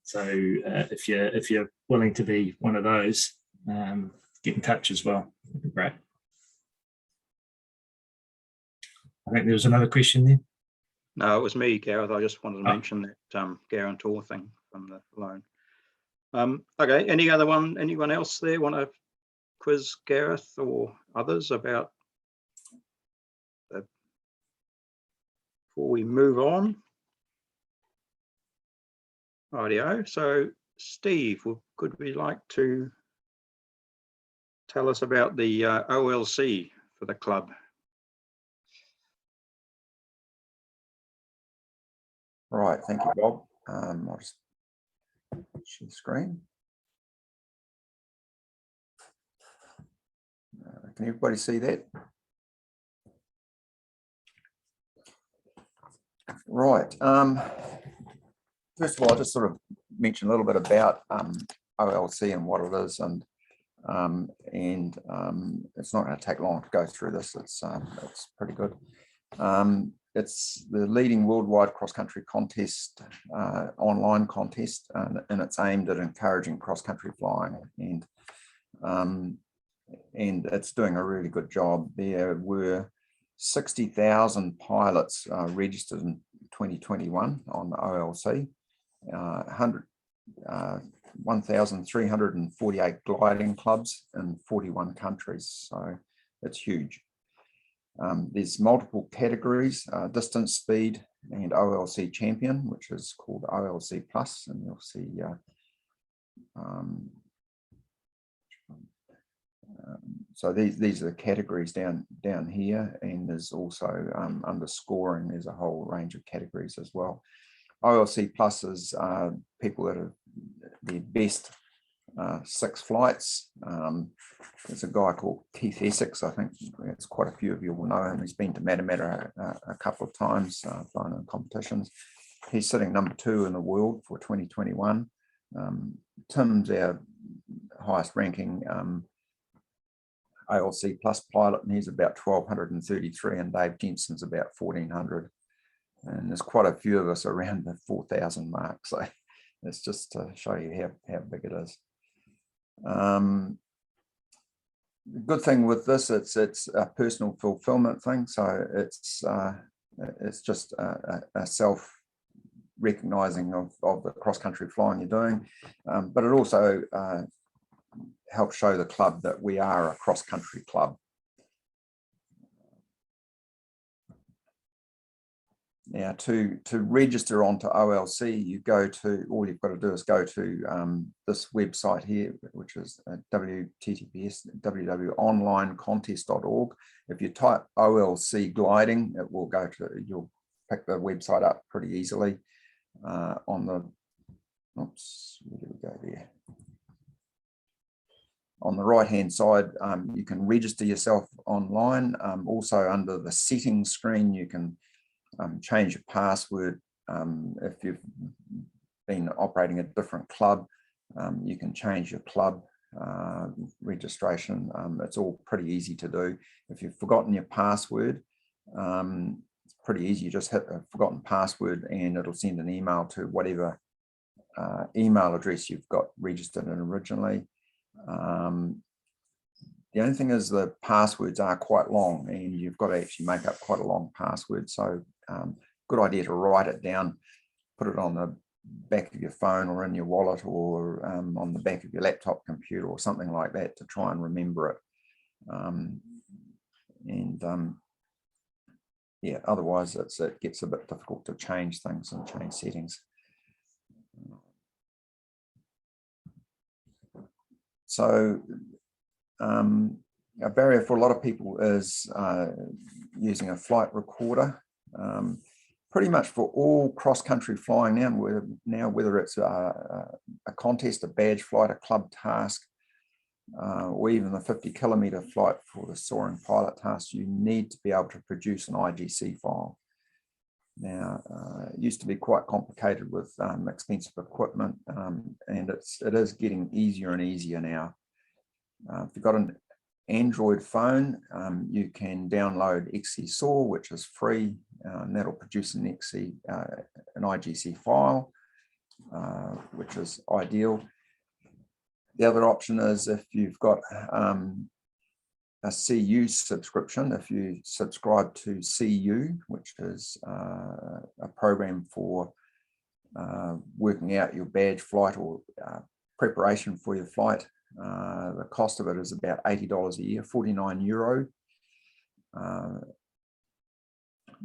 So if you're willing to be one of those, get in touch as well. That'd be great. I think there was another question there. No, it was me, Gareth. I just wanted to mention that guarantor thing from the loan. Okay, anyone else there want to quiz Gareth or others about before we move on? Rightio. So Steve, could we like to tell us about the OLC for the club? Right, thank you, Bob. I'll just share the screen. Can everybody see that? Right. First of all, I'll just sort of mention a little bit about OLC and what it is, and it's not going to take long to go through this. It's pretty good. It's the leading worldwide cross-country contest, online contest, and it's aimed at encouraging cross-country flying, and it's doing a really good job. There were 60,000 pilots registered in 2021 on the OLC, 1,348 gliding clubs in 41 countries, so it's huge. There's multiple categories, distance, speed, and OLC champion, which is called OLC Plus, and you'll see so these are the categories down here, and there's also under scoring, there's a whole range of categories as well. OLC Plus is people that have their best 6 flights. There's a guy called Keith Essex, I think it's quite a few of you will know him. He's been to Matamata a couple of times, flown in competitions. He's sitting number 2 in the world for 2021. Tim's our highest ranking OLC Plus pilot, and he's about 1,233, and Dave Jensen's about 1,400. And there's quite a few of us around the 4,000 mark, so it's just to show you how big it is. The good thing with this, it's a personal fulfillment thing, so it's just a self-recognizing of the cross-country flying you're doing, but it also helps show the club that we are a cross-country club. Now, to register onto OLC, you go to, all you've got to do is go to this website here, which is www.onlinecontest.org. If you type OLC gliding, it will go to, you'll pick the website up pretty easily. On the, oops, where do we go there? On the right-hand side, you can register yourself online. Also under the settings screen, you can change your password. If you've been operating a different club, you can change your club registration. It's all pretty easy to do. If you've forgotten your password, it's pretty easy. You just hit a forgotten password and it'll send an email to whatever email address you've got registered in originally. The only thing is the passwords are quite long, and you've got to actually make up quite a long password. So good idea to write it down, put it on the back of your phone or in your wallet or on the back of your laptop computer or something like that to try and remember it. Yeah, otherwise it gets a bit difficult to change things and change settings. So a barrier for a lot of people is using a flight recorder. Pretty much for all cross-country flying now, whether it's a contest, a badge flight, a club task, or even the 50-kilometre flight for the soaring pilot task, you need to be able to produce an IGC file. Now, it used to be quite complicated with expensive equipment, and it is getting easier and easier now. If you've got an Android phone, you can download XCSAW, which is free, and that'll produce an IGC file, which is ideal. The other option is if you've got a CU subscription, if you subscribe to CU, which is a program for working out your badge flight or preparation for your flight. The cost of it is about $80 a year, €49.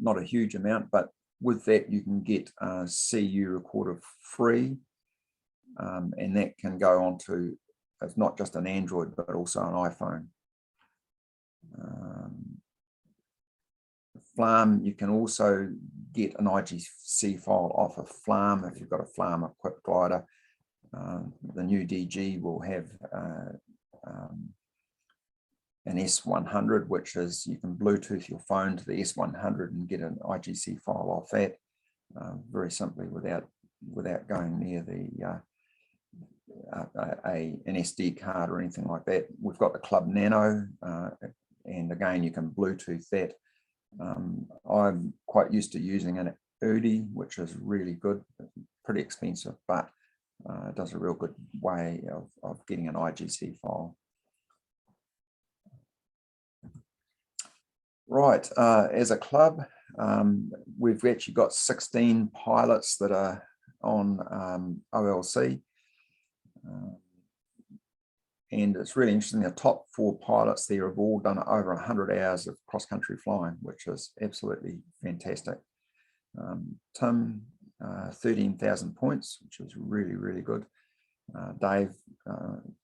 Not a huge amount, but with that you can get a CU recorder free, and that can go on to, it's not just an Android but also an iPhone. FLAM, you can also get an IGC file off of FLAM if you've got a FLAM equipped glider. The new DG will have an S100, which is you can Bluetooth your phone to the S100 and get an IGC file off that very simply without going near the an SD card or anything like that. We've got the Club Nano, and again you can Bluetooth that. I'm quite used to using an UDI, which is really good, pretty expensive, but it does a real good way of getting an IGC file. Right, as a club, we've actually got 16 pilots that are on OLC. And it's really interesting, the top 4 pilots there have all done over 100 hours of cross-country flying, which is absolutely fantastic. Tim, 13,000 points, which is really, really good. Dave,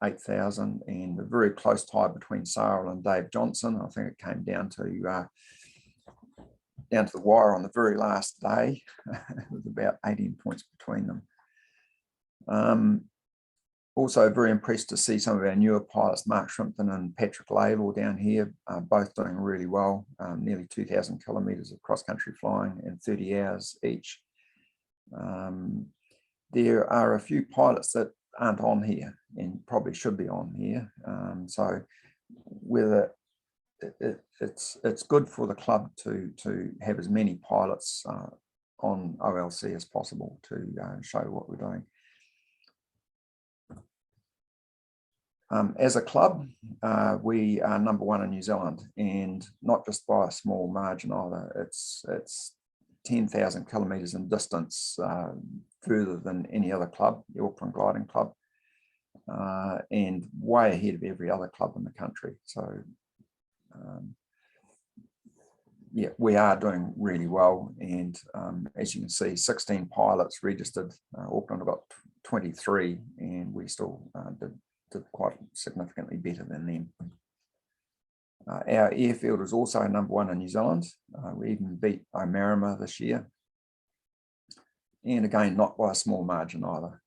8,000, and a very close tie between Sarah and Dave Johnson. I think it came down to the wire on the very last day. It was about 18 points between them. Also very impressed to see some of our newer pilots, Mark Shrimpton and Patrick Laidlaw down here, both doing really well, nearly 2,000 kilometres of cross-country flying in 30 hours each. There are a few pilots that aren't on here and probably should be on here. So whether it's good for the club to have as many pilots on OLC as possible to show what we're doing. As a club, we are #1 in New Zealand, and not just by a small margin either. It's 10,000 kilometres in distance further than any other club, the Auckland Gliding Club, and way ahead of every other club in the country. So yeah, we are doing really well, and as you can see, 16 pilots registered. Auckland have got 23, and we still did quite significantly better than them. Our airfield is also #1 in New Zealand. We even beat Omarama this year. And again, not by a small margin either,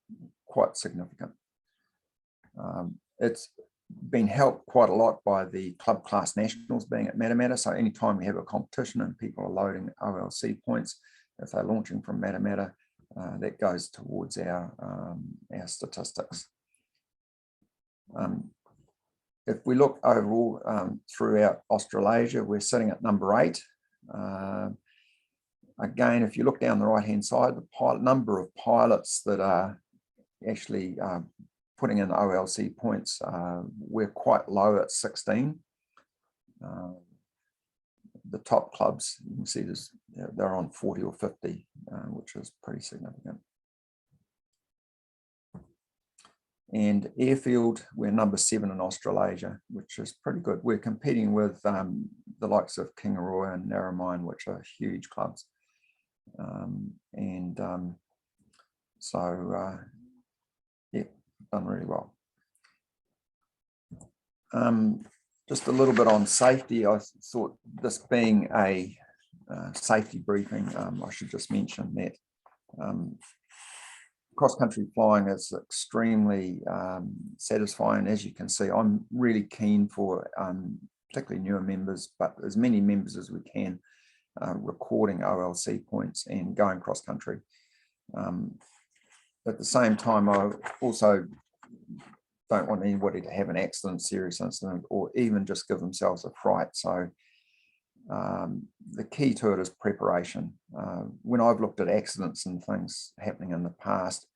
quite significant. It's been helped quite a lot by the club class nationals being at Matamata. So anytime we have a competition and people are loading OLC points, if they're launching from Matamata, that goes towards our statistics. If we look overall throughout Australasia, we're sitting at #8. Again, if you look down the right-hand side, the number of pilots that are actually putting in OLC points. We're quite low at 16. The top clubs, you can see this, they're on 40 or 50, which is pretty significant. And airfield, we're number 7 in Australasia, which is pretty good. We're competing with the likes of Kingaroy and Narromine, which are huge clubs. Yeah, done really well. Just a little bit on safety. I thought, this being a safety briefing, I should just mention that cross-country flying is extremely satisfying. As you can see, I'm really keen for particularly newer members, but as many members as we can, recording OLC points and going cross-country. At the same time, I also don't want anybody to have an accident, serious incident, or even just give themselves a fright. So the key to it is preparation. When I've looked at accidents and things happening in the past,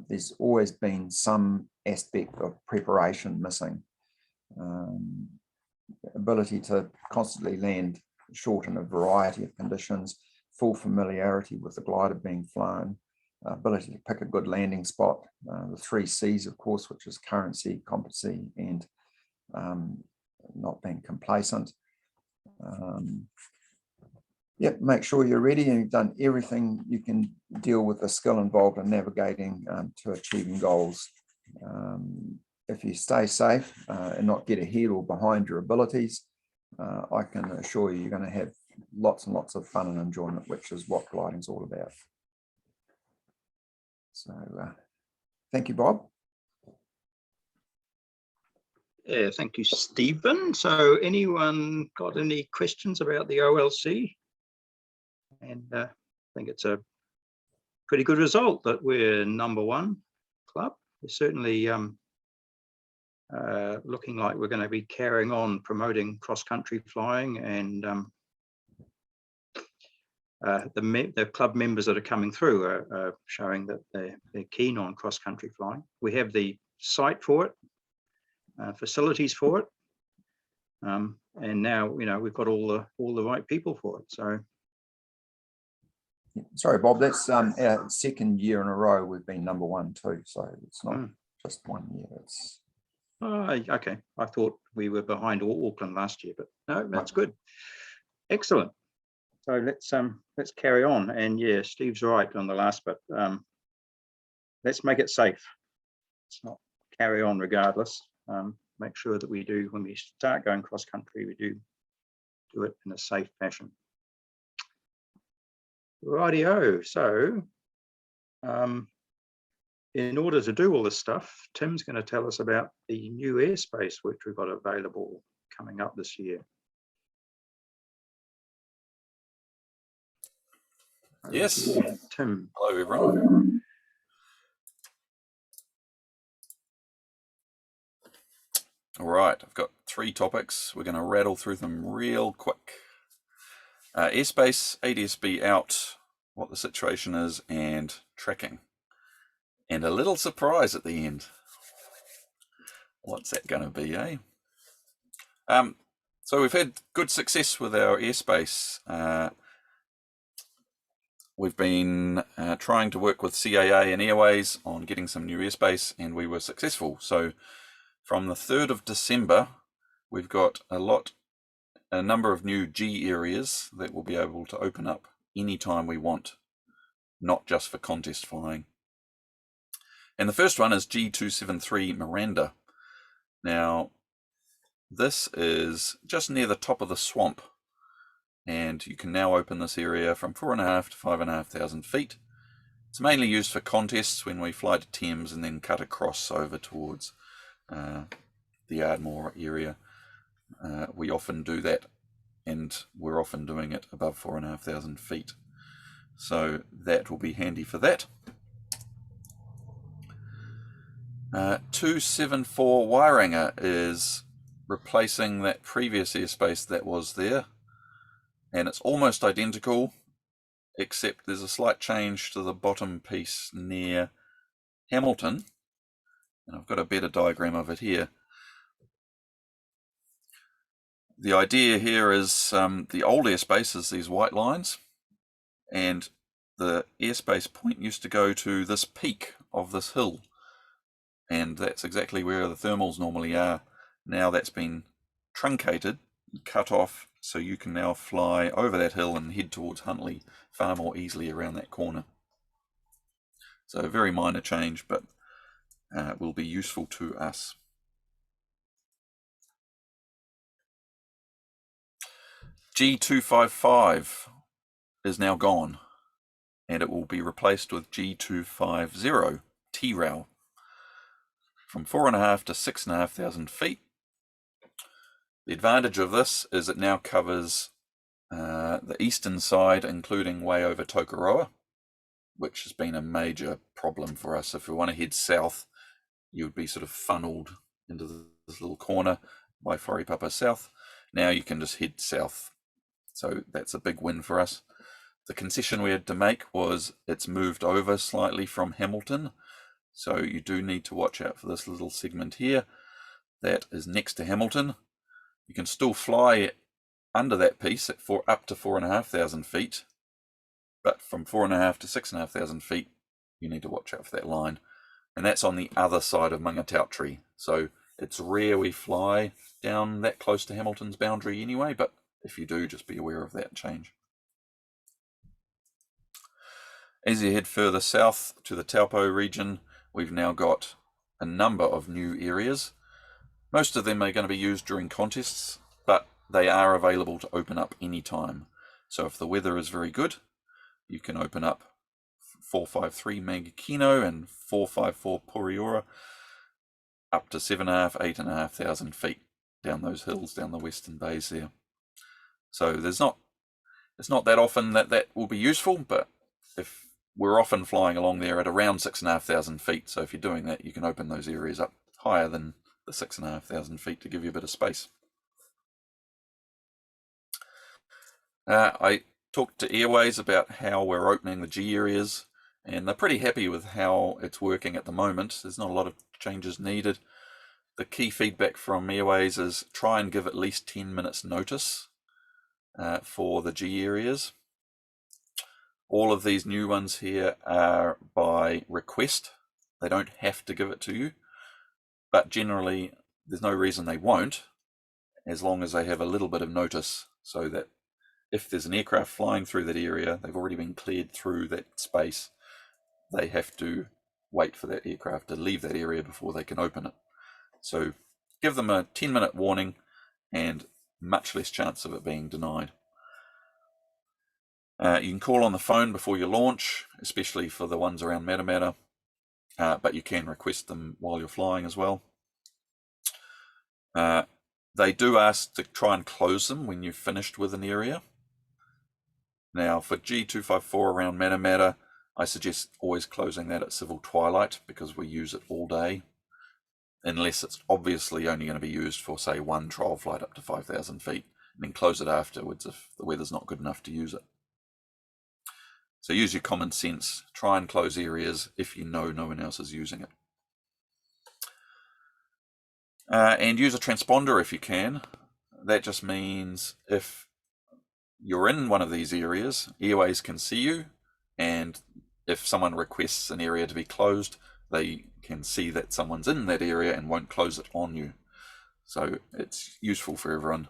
there's always been some aspect of preparation missing. Ability to constantly land short in a variety of conditions, full familiarity with the glider being flown, ability to pick a good landing spot, the 3 C's, of course, which is currency, competency, and not being complacent. Yep, make sure you're ready and you've done everything you can deal with the skill involved in navigating to achieving goals. If you stay safe and not get ahead or behind your abilities, I can assure you, you're going to have lots and lots of fun and enjoyment, which is what gliding is all about. So thank you, Bob. Yeah, thank you, Stephen. So anyone got any questions about the OLC? And I think it's a pretty good result that we're number 1 club. We're certainly looking like we're going to be carrying on promoting cross-country flying, and the club members that are coming through are showing that they're keen on cross-country flying. We have the site for it, facilities for it, and now we've got all the right people for it. So, sorry, Bob, that's our 2nd year in a row we've been number 1 too. So it's not just 1 year. It's okay. I thought we were behind Auckland last year, but no, that's good. Excellent. So let's carry on. And yeah, Steve's right on the last bit. Let's make it safe. Let's not carry on regardless. Make sure that we do, when we start going cross country, we do it in a safe fashion. Rightio. So in order to do all this stuff, Tim's going to tell us about the new airspace which we've got available coming up this year. Yes. Tim. Hello, everyone. All right, I've got 3 topics. We're going to rattle through them real quick. Airspace, Adsb out, what the situation is, and tracking. And a little surprise at the end. What's that going to be, eh? So we've had good success with our airspace. We've been trying to work with CAA and Airways on getting some new airspace, and we were successful. So from the 3rd of December, we've got a number of new G areas that we'll be able to open up anytime we want, not just for contest flying. And the first one is G273 Miranda. Now, this is just near the top of the swamp, and you can now open this area from 4,500 to 5,500 feet. It's mainly used for contests when we fly to Thames and then cut across over towards the Ardmore area. We often do that, and we're often doing it above 4,500 feet. So that will be handy for that. 274 Wairanga is replacing that previous airspace that was there, and it's almost identical, except there's a slight change to the bottom piece near Hamilton, And I've got a better diagram of it here. The idea here is the old airspace is these white lines, and the airspace point used to go to this peak of this hill, and that's exactly where the thermals normally are. Now that's been truncated, cut off, so you can now fly over that hill and head towards Huntly far more easily around that corner. So a very minor change, but will be useful to us. G255 is now gone, and it will be replaced with G250 T-Rail from 4.5 to 6,500 feet. The advantage of this is it now covers the eastern side, including way over Tokoroa, which has been a major problem for us. If we want to head south, you would be sort of funneled into this little corner by Wharepapa South. Now you can just head south. So that's a big win for us. The concession we had to make was it's moved over slightly from Hamilton. So you do need to watch out for this little segment here that is next to Hamilton. You can still fly under that piece at up to 4,500 feet. But from 4.5 to 6,500 feet, you need to watch out for that line. And that's on the other side of Mangatautri. So it's rare we fly down that close to Hamilton's boundary anyway, but if you do, just be aware of that change. As you head further south to the Taupo region, we've now got a number of new areas. Most of them are going to be used during contests, but they are available to open up anytime. So if the weather is very good, you can open up 453 Mangakino and 454 Poriora up to 7,500, 8,500 feet down those hills, down the western bays there. So it's not that often that will be useful, but if we're often flying along there at around 6,500 feet, so if you're doing that, you can open those areas up higher than the 6,500 feet to give you a bit of space. I talked to Airways about how we're opening the G areas, and they're pretty happy with how it's working at the moment. There's not a lot of changes needed. The key feedback from Airways is try and give at least 10 minutes notice for the G areas. All of these new ones here are by request. They don't have to give it to you, but generally there's no reason they won't, as long as they have a little bit of notice, so that if there's an aircraft flying through that area, they've already been cleared through that space, they have to wait for that aircraft to leave that area before they can open it. So give them a 10-minute warning and much less chance of it being denied. You can call on the phone before you launch, especially for the ones around Matamata, but you can request them while you're flying as well. They do ask to try and close them when you've finished with an area. Now for G254 around Matamata, I suggest always closing that at civil twilight because we use it all day, unless it's obviously only going to be used for, say, one trial flight up to 5,000 feet, and then close it afterwards if the weather's not good enough to use it. So use your common sense, try and close areas if you know no one else is using it. And use a transponder if you can. That just means if you're in one of these areas, Airways can see you, and if someone requests an area to be closed, they can see that someone's in that area and won't close it on you. So it's useful for everyone.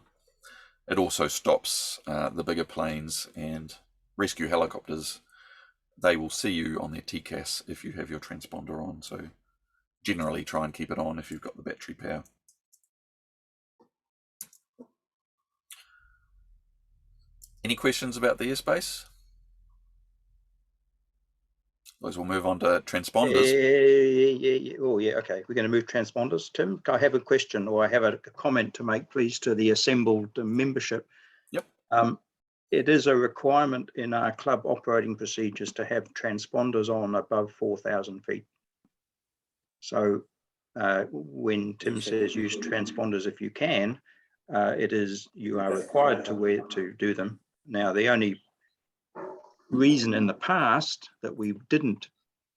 It also stops the bigger planes and rescue helicopters. They will see you on their TCAS if you have your transponder on, so generally try and keep it on if you've got the battery power. Any questions about the airspace? Otherwise we'll move on to transponders. Yeah. Oh, yeah, okay. We're going to move transponders. Tim, I have a question, or I have a comment to make, please, to the assembled membership. Yep. It is a requirement in our club operating procedures to have transponders on above 4,000 feet. So when Tim says use transponders if you can, you are required to do them. Now, the only reason in the past that we didn't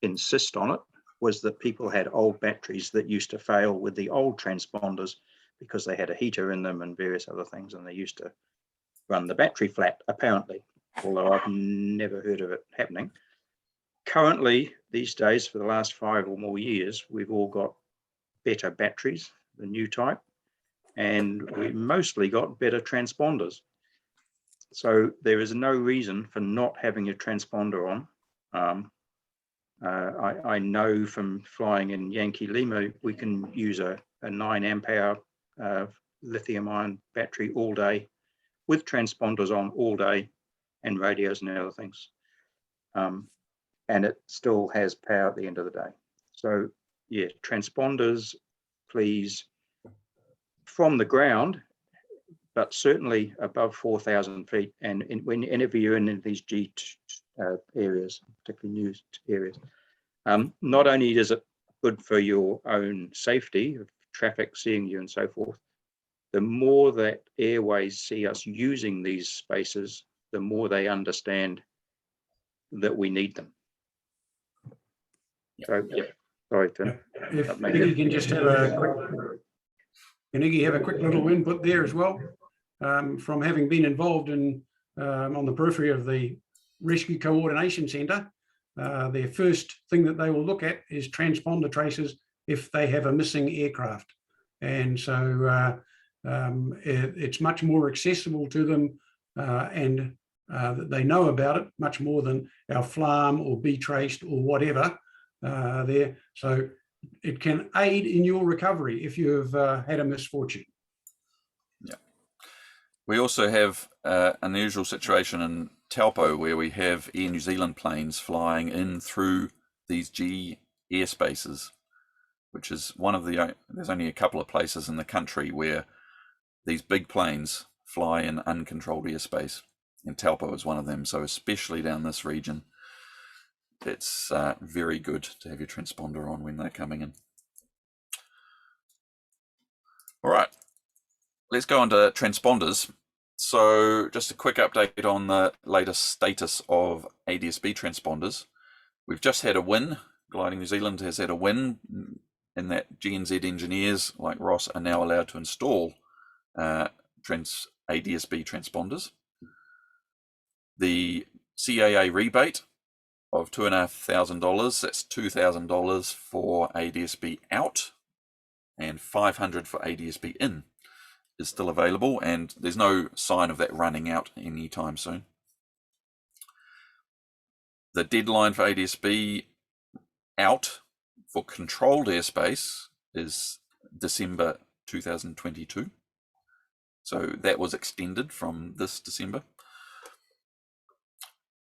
insist on it was that people had old batteries that used to fail with the old transponders because they had a heater in them and various other things, and they used to run the battery flat, apparently, although I've never heard of it happening. Currently, these days, for the last 5 or more years, we've all got better batteries, the new type, and we mostly got better transponders. So there is no reason for not having a transponder on. I know from flying in Yankee Lima, we can use a 9 amp hour lithium ion battery all day with transponders on all day and radios and other things. And it still has power at the end of the day. So yeah, transponders, please, from the ground, but certainly above 4,000 feet. And whenever you're in these G areas, particularly news areas, not only is it good for your own safety, of traffic seeing you and so forth, the more that airways see us using these spaces, the more they understand that we need them. So, yeah, sorry to. If Iggy can just have a quick, can Iggy have a quick little input there as well? From having been involved in on the periphery of the Rescue Coordination Centre, their first thing that they will look at is transponder traces if they have a missing aircraft. And so it's much more accessible to them and that they know about it much more than our FLARM or Be Traced or whatever there. So it can aid in your recovery if you've had a misfortune. Yeah. We also have an unusual situation in Taupo where we have Air New Zealand planes flying in through these G airspaces, which is one of the, there's only a couple of places in the country where these big planes fly in uncontrolled airspace, and Taupo is one of them. So especially down this region, it's very good to have your transponder on when they're coming in. All right, let's go on to transponders. So just a quick update on the latest status of Adsb transponders. We've just had a win. Gliding New Zealand has had a win in that GNZ engineers like Ross are now allowed to install Adsb transponders. The CAA rebate of $2,500, that's $2,000 for Adsb out and $500 for Adsb in, is still available, and there's no sign of that running out anytime soon. The deadline for Adsb out for controlled airspace is December 2022. So that was extended from this December.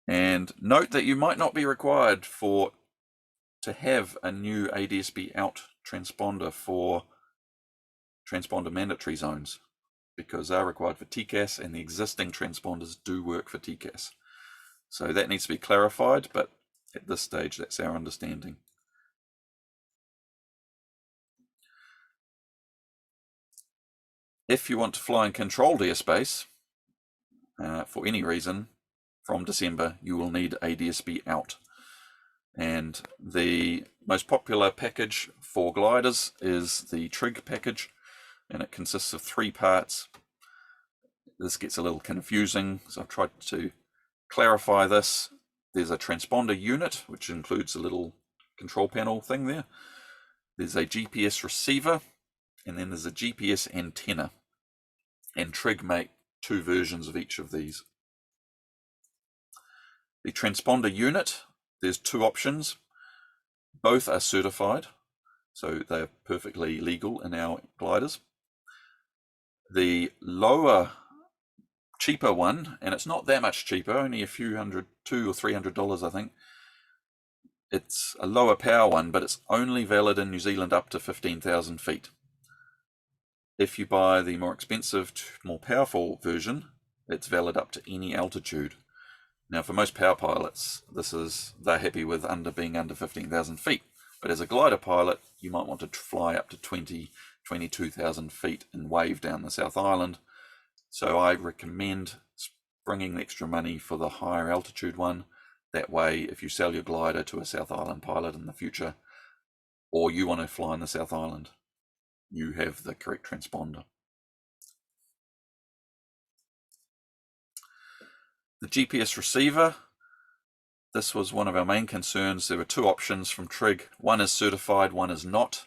And note that you might not be required to have a new Adsb out transponder for transponder mandatory zones, because they're required for TCAS and the existing transponders do work for TCAS. So that needs to be clarified, but at this stage, that's our understanding. If you want to fly in controlled airspace, for any reason, from December, you will need Adsb out. And the most popular package for gliders is the Trig package, and it consists of 3 parts. This gets a little confusing, so I've tried to clarify this. There's a transponder unit, which includes a little control panel thing there. There's a GPS receiver, and then there's a GPS antenna. And Trig make 2 versions of each of these. The transponder unit, there's 2 options. Both are certified, so they're perfectly legal in our gliders. The lower, cheaper one, and it's not that much cheaper, only a few $200 or $300, I think. It's a lower power one, but it's only valid in New Zealand up to 15,000 feet. If you buy the more expensive, more powerful version, it's valid up to any altitude. Now, for most power pilots, they're happy with being under 15,000 feet. But as a glider pilot, you might want to fly up to 22,000 feet and wave down the South Island. So I recommend bringing the extra money for the higher altitude one. That way, if you sell your glider to a South Island pilot in the future, or you want to fly in the South Island, you have the correct transponder. The GPS receiver, this was one of our main concerns. There were two options from Trig. One is certified, one is not.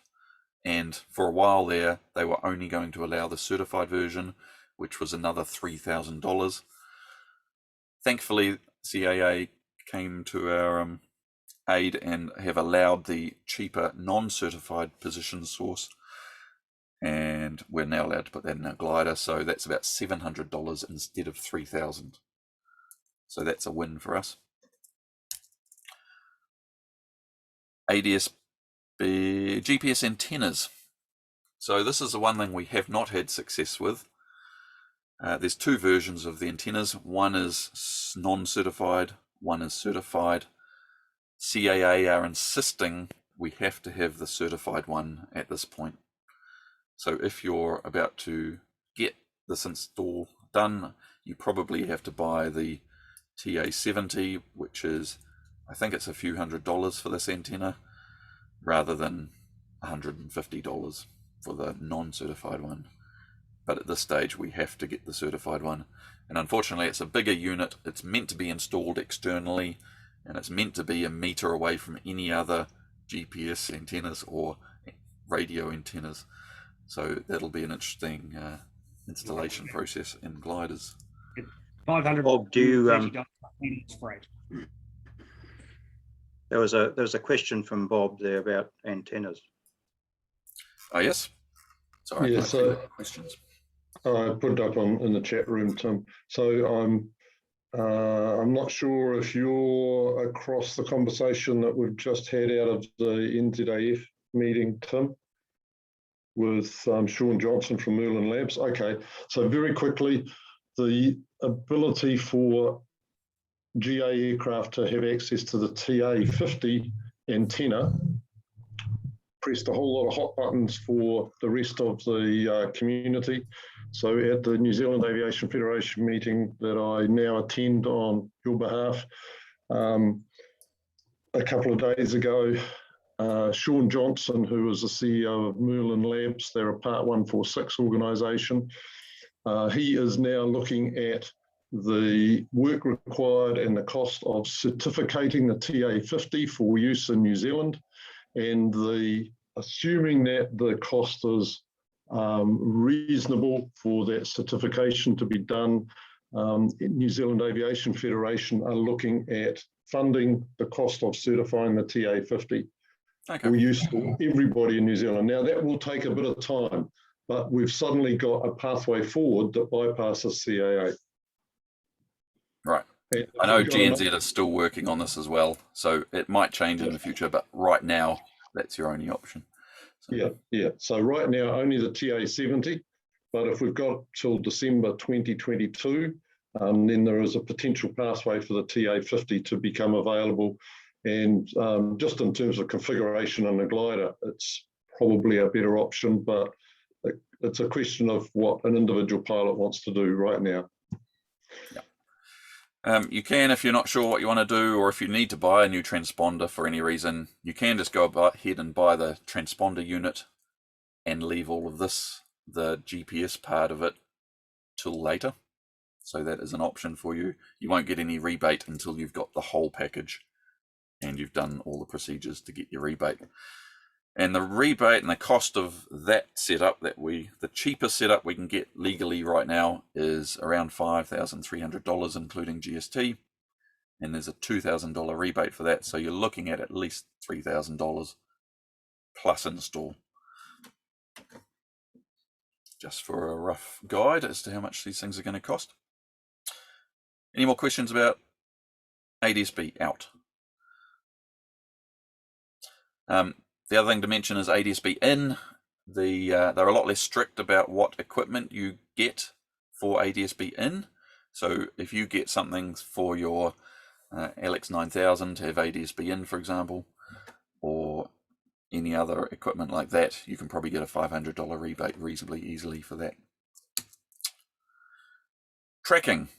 And for a while there, they were only going to allow the certified version, which was another $3,000. Thankfully, CAA came to our aid and have allowed the cheaper non-certified position source. And we're now allowed to put that in our glider. So that's about $700 instead of $3,000. So that's a win for us. Adsb GPS antennas. So this is the one thing we have not had success with. There's two versions of the antennas. One is non-certified, one is certified. CAA are insisting we have to have the certified one at this point. So if you're about to get this install done, you probably have to buy the TA70, which is, I think it's a few $100s for this antenna, rather than $150 for the non-certified one. But at this stage, we have to get the certified one. And unfortunately, it's a bigger unit. It's meant to be installed externally, and it's meant to be a meter away from any other GPS antennas or radio antennas. So that'll be an interesting installation process in gliders. 500. Bob, do you, It's great. there was a question from Bob there about antennas. Oh, yes? Sorry, Yeah, I so questions. I put it up in the chat room, Tim. So I'm not sure if you're across the conversation that we've just had out of the NZAF meeting, Tim, with Sean Johnson from Merlin Labs. Okay, so very quickly, the ability for GA aircraft to have access to the TA50 antenna pressed a whole lot of hot buttons for the rest of the community. So at the New Zealand Aviation Federation meeting that I now attend on your behalf, a couple of days ago, Sean Johnson, who was the CEO of Merlin Labs, they're a Part 146 organisation, he is now looking at the work required and the cost of certificating the TA50 for use in New Zealand, and assuming that the cost is reasonable for that certification to be done, New Zealand Aviation Federation are looking at funding the cost of certifying the TA50 for use for everybody in New Zealand. Now that will take a bit of time, but we've suddenly got a pathway forward that bypasses CAA. Right. I know GNZ is still working on this as well, so it might change in the future, but right now, that's your only option. So. Yeah. So right now, only the TA70, but if we've got till December 2022, then there is a potential pathway for the TA50 to become available. And just in terms of configuration on the glider, it's probably a better option, but it's a question of what an individual pilot wants to do right now. Yeah. You can, if you're not sure what you want to do, or if you need to buy a new transponder for any reason, you can just go ahead and buy the transponder unit and leave all of this, the GPS part of it, till later. So that is an option for you. You won't get any rebate until you've got the whole package and you've done all the procedures to get your rebate. And the rebate and the cost of that setup, the cheapest setup we can get legally right now is around $5,300, including GST. And there's a $2,000 rebate for that. So you're looking at least $3,000 plus install. Just for a rough guide as to how much these things are going to cost. Any more questions about Adsb out? The other thing to mention is Adsb in. They're a lot less strict about what equipment you get for Adsb in. So if you get something for your LX9000 to have Adsb in, for example, or any other equipment like that, you can probably get a $500 rebate reasonably easily for that. Tracking.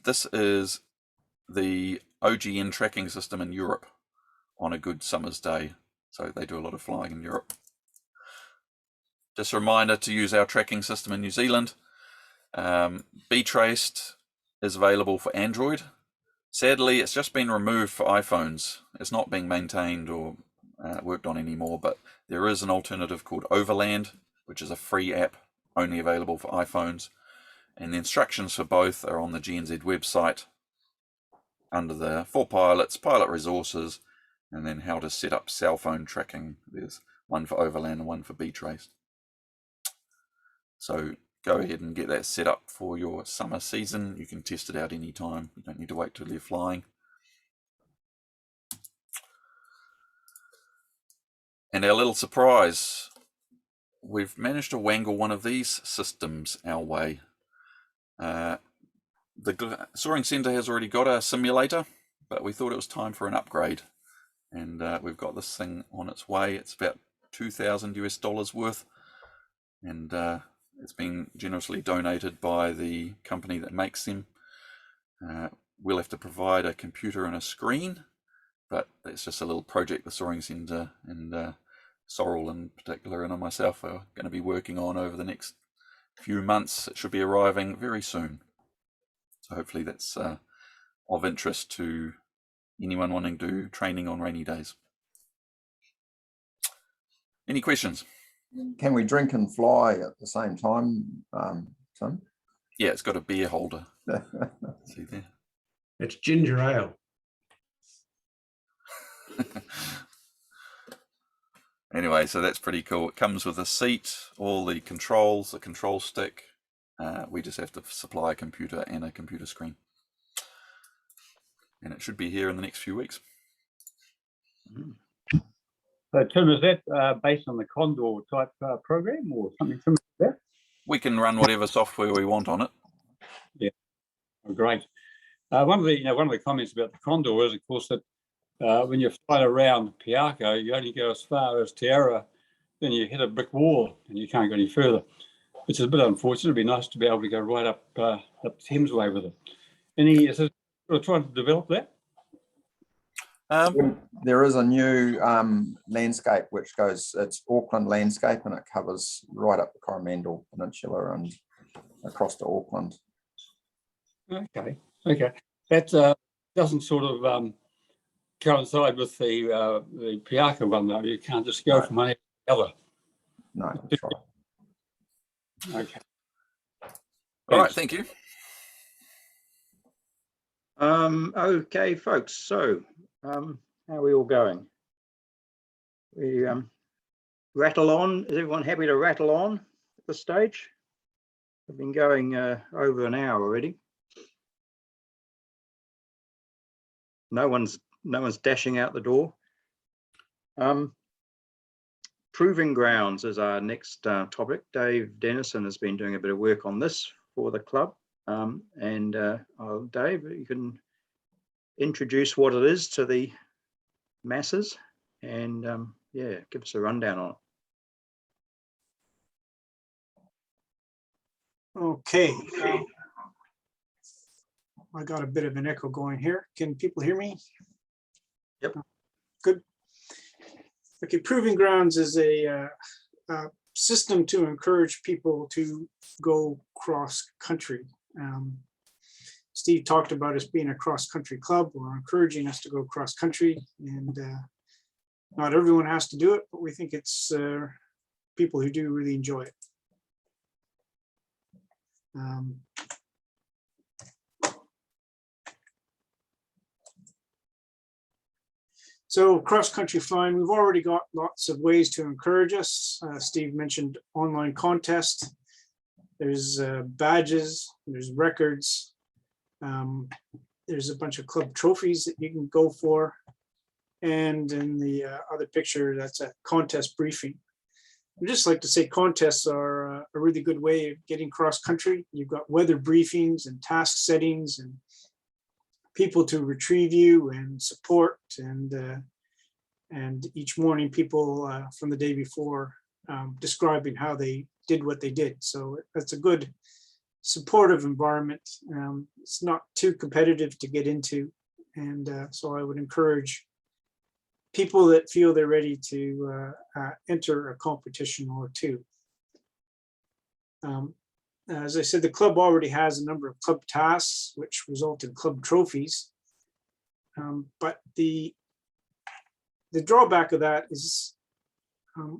This is the OGN tracking system in Europe on a good summer's day. So they do a lot of flying in Europe. Just a reminder to use our tracking system in New Zealand. B-Traced is available for Android. Sadly, it's just been removed for iPhones. It's not being maintained or worked on anymore, but there is an alternative called Overland, which is a free app only available for iPhones. And the instructions for both are on the GNZ website under the for pilots, pilot resources, and then how to set up cell phone tracking. There's one for Overland and one for B-Traced. So go ahead and get that set up for your summer season. You can test it out anytime. You don't need to wait till you're flying. And our little surprise, we've managed to wangle one of these systems our way. The Soaring Centre has already got a simulator, but we thought it was time for an upgrade. And we've got this thing on its way. It's about $2,000 US worth. And it's been generously donated by the company that makes them. We'll have to provide a computer and a screen, but it's just a little project the Soaring Centre and Sorrel in particular and myself are going to be working on over the next few months. It should be arriving very soon. So hopefully that's of interest to anyone wanting to do training on rainy days. Any questions? Can we drink and fly at the same time, Tim? Yeah, it's got a beer holder. See there? It's ginger ale. Anyway, so that's pretty cool. It comes with a seat, all the controls, the control stick. We just have to supply a computer and a computer screen. And it should be here in the next few weeks. So, Tim, is that based on the Condor type program or something similar to that? We can run whatever software we want on it. Yeah, oh, great. One of the comments about the Condor is, of course, that when you fly around Piako, you only go as far as Tierra, then you hit a brick wall and you can't go any further, which is a bit unfortunate. It'd be nice to be able to go right up Thamesway with it. Is it trying to develop that? There is a new landscape which goes, it's Auckland landscape, and it covers right up the Coromandel Peninsula and across to Auckland. Okay. That doesn't sort of coincide with the Piako one, though. You can't just go from one to the other. No, that's right. Okay. All right, thank you. Okay, folks. So, how are we all going? We rattle on. Is everyone happy to rattle on at this stage? We've been going over an hour already. No one's dashing out the door. Proving grounds is our next topic. Dave Dennison has been doing a bit of work on this for the club. Dave, you can introduce what it is to the masses and yeah, give us a rundown on it. Okay. I got a bit of an echo going here. Can people hear me? Yep. Good. Okay, Proving Grounds is a system to encourage people to go cross country. Steve talked about us being a cross country club or encouraging us to go cross country, and not everyone has to do it, but we think it's people who do really enjoy it. So cross-country flying, we've already got lots of ways to encourage us. Steve mentioned online contest. There's badges, there's records. There's a bunch of club trophies that you can go for. And in the other picture, that's a contest briefing. I'd just like to say contests are a really good way of getting cross-country. You've got weather briefings and task settings and people to retrieve you and support, and each morning people from the day before describing how they did what they did. So that's a good supportive environment. It's not too competitive to get into, and so I would encourage people that feel they're ready to enter a competition or two. As I said, the club already has a number of club tasks, which result in club trophies. But the drawback of that is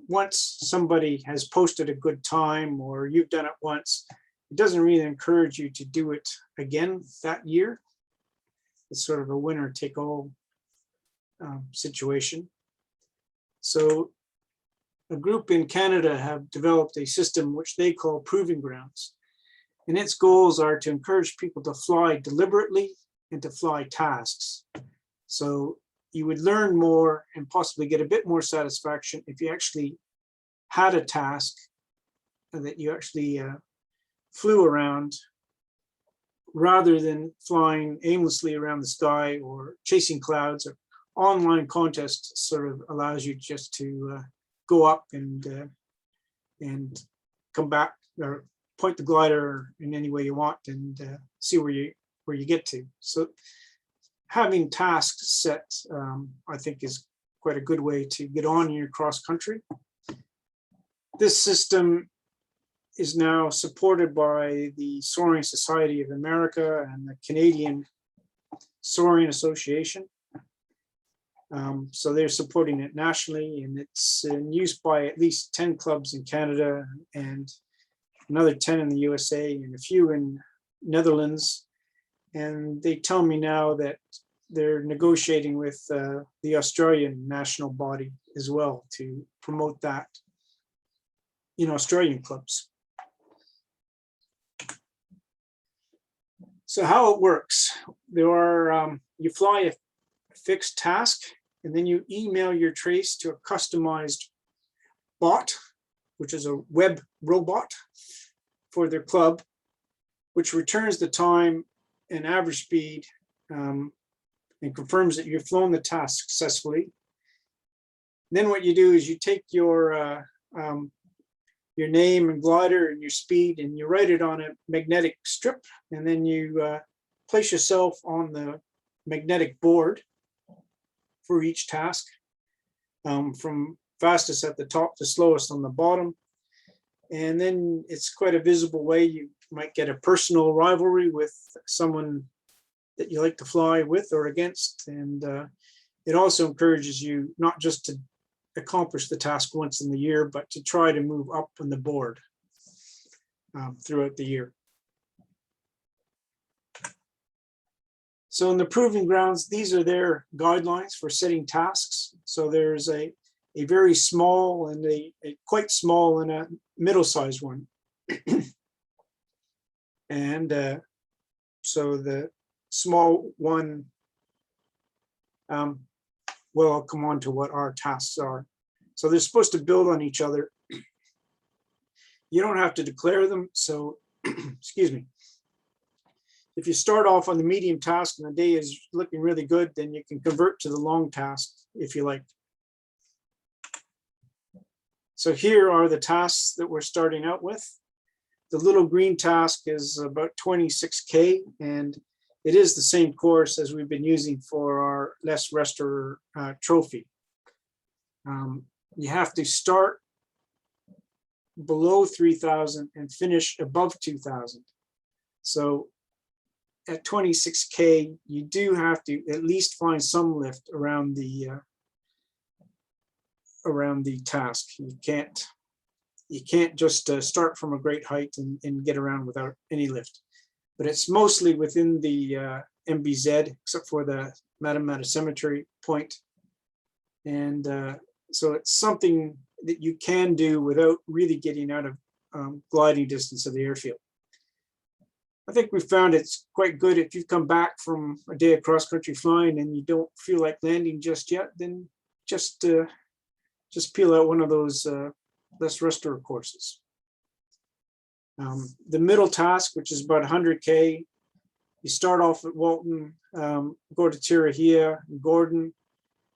once somebody has posted a good time or you've done it once, it doesn't really encourage you to do it again that year. It's sort of a winner take all situation. So a group in Canada have developed a system which they call Proving Grounds. And its goals are to encourage people to fly deliberately and to fly tasks. So you would learn more and possibly get a bit more satisfaction if you actually had a task that you actually flew around, rather than flying aimlessly around the sky or chasing clouds. Or online contests sort of allows you just to go up and come back, or point the glider in any way you want, and see where you get to. So having tasks set, I think, is quite a good way to get on in your cross country. This system is now supported by the Soaring Society of America and the Canadian Soaring Association. So they're supporting it nationally, and it's in use by at least 10 clubs in Canada and another 10 in the USA and a few in Netherlands. And they tell me now that they're negotiating with the Australian national body as well to promote that in Australian clubs. So how it works, there are, you fly a fixed task, and then you email your trace to a customized bot, which is a web robot for their club, which returns the time and average speed and confirms that you've flown the task successfully. Then what you do is you take your name and glider and your speed, and you write it on a magnetic strip, and then you place yourself on the magnetic board for each task, from fastest at the top to slowest on the bottom. And then it's quite a visible way. You might get a personal rivalry with someone that you like to fly with or against. And it also encourages you not just to accomplish the task once in the year, but to try to move up on the board throughout the year. So in the Proving Grounds, these are their guidelines for setting tasks. So there's a very small and a quite small and a middle-sized one. And so the small one, well, I'll come on to what our tasks are. So they're supposed to build on each other. You don't have to declare them. So, excuse me. If you start off on the medium task and the day is looking really good, then you can convert to the long task if you like. So here are the tasks that we're starting out with. The little green task is about 26K, and it is the same course as we've been using for our Les Rester trophy. You have to start below 3,000 and finish above 2,000. So at 26K, you do have to at least find some lift around the task. You can't just start from a great height and get around without any lift. But it's mostly within the MBZ, except for the Matamata Cemetery point. And so it's something that you can do without really getting out of gliding distance of the airfield. I think we found it's quite good if you've come back from a day of cross-country flying and you don't feel like landing just yet, then just peel out one of those Les Rester courses. The middle task, which is about 100K, you start off at Walton, go to Tirahia, Gordon,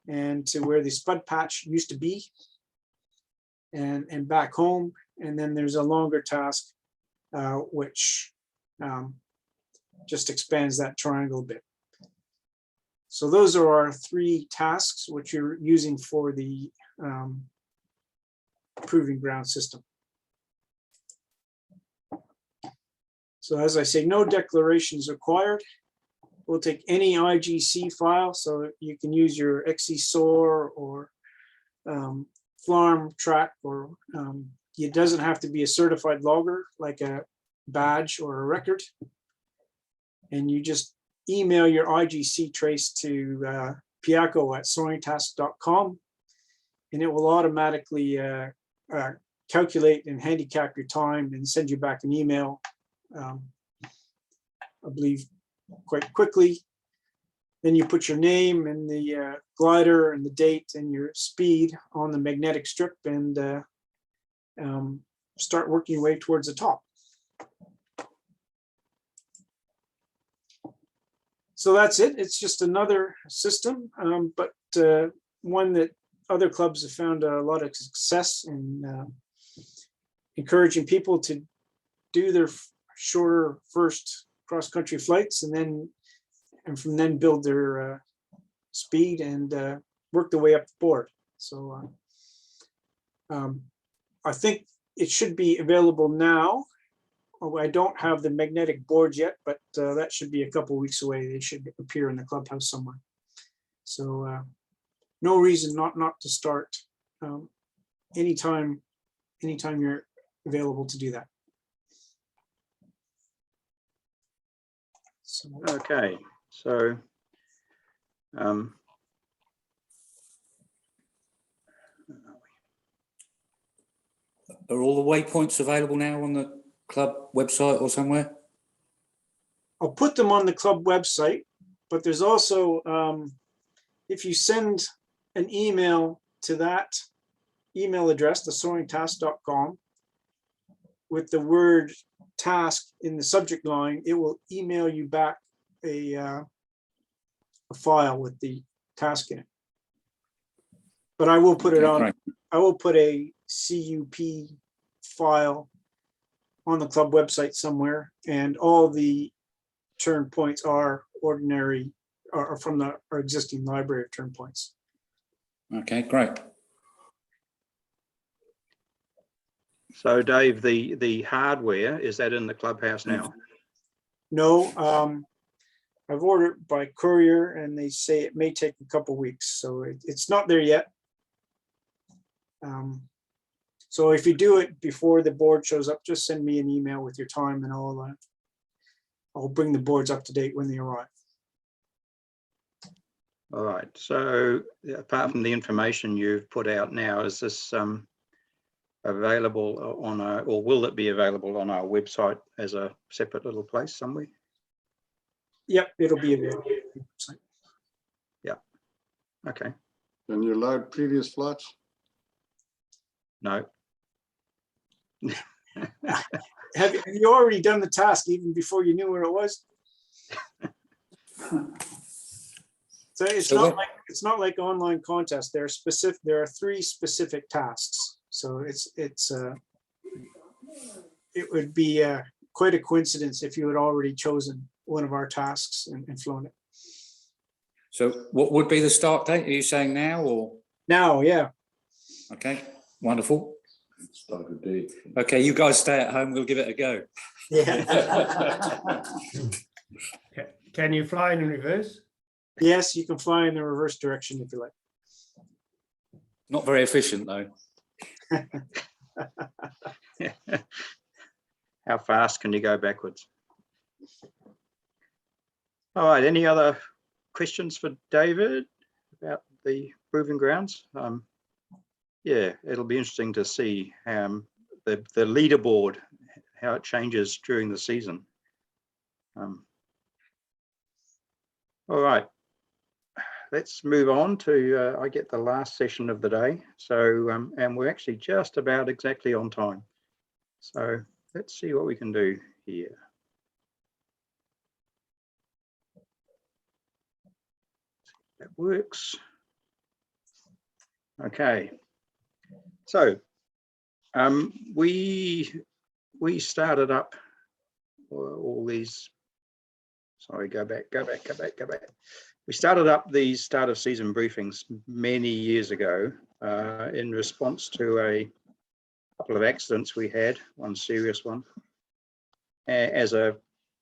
and to where the Spud Patch used to be, and back home. And then there's a longer task, which just expands that triangle a bit. So those are our 3 tasks which you're using for the proving ground system. So as I say, no declarations required. We'll take any IGC file, so you can use your XESOR or Flarm track, or it doesn't have to be a certified logger like a badge or a record. And you just email your IGC trace to piako@soaringtask.com, and it will automatically calculate and handicap your time and send you back an email, I believe, quite quickly. Then you put your name and the glider and the date and your speed on the magnetic strip and start working your way towards the top. So that's it. It's just another system, but one that other clubs have found a lot of success in encouraging people to do their shorter first cross-country flights, and from then build their speed and work their way up the board. So I think it should be available now. Oh, I don't have the magnetic boards yet, but that should be a couple of weeks away. They should appear in the clubhouse somewhere. So no reason not to start anytime you're available to do that. So, Okay, so are all the waypoints available now on the club website or somewhere? I'll put them on the club website, but there's also, if you send an email to that email address, the soaringtask.com, with the word task in the subject line, it will email you back a file with the task in it. But I will put it on, I will put a CUP file on the club website somewhere, and all the turn points are ordinary, or from our existing library of turn points. Okay, great. So Dave, the hardware, is that in the clubhouse now? No, I've ordered by courier, and they say it may take a couple weeks, so it's not there yet. So if you do it before the board shows up, just send me an email with your time, and I'll bring the boards up to date when they arrive. All right, so apart from the information you've put out now, is this available on our, or will it be available on our website as a separate little place somewhere? Yep, it'll be available. Yeah, okay. Can you load previous flights? No. Have you already done the task even before you knew where it was? So it's not like online contest. There are 3 specific tasks. So it would be quite a coincidence if you had already chosen one of our tasks and flown it. So what would be the start date? Are you saying now or? Now, yeah. Okay, wonderful. Okay, you guys stay at home. We'll give it a go. Yeah. Can you fly in reverse? Yes, you can fly in the reverse direction if you like. Not very efficient though. How fast can you go backwards? All right, any other questions for David about the proving grounds? Yeah, it'll be interesting to see the leaderboard, how it changes during the season. All right, let's move on to, I get the last session of the day. So, and we're actually just about exactly on time. So let's see what we can do here. That works. Okay. So we started up all these, sorry, go back. We started up these start of season briefings many years ago in response to a couple of accidents we had, one serious one, as a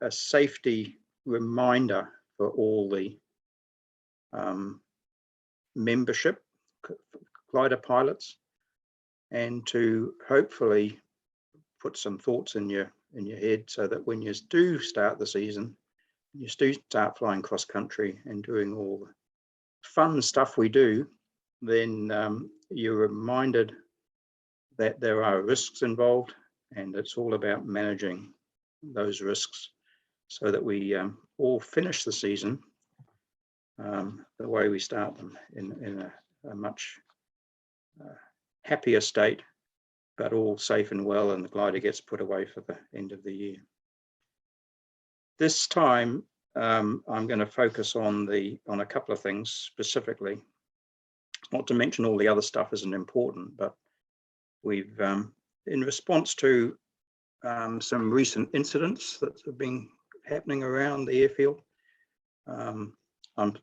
safety reminder for all the membership glider pilots, and to hopefully put some thoughts in your head so that when you do start the season, you do start flying cross country and doing all the fun stuff we do, then you're reminded that there are risks involved, and it's all about managing those risks so that we all finish the season the way we start them, in a much happier state, but all safe and well, and the glider gets put away for the end of the year. This time, I'm going to focus on a couple of things specifically. Not to mention all the other stuff isn't important, but we've, in response to some recent incidents that have been happening around the airfield, I'm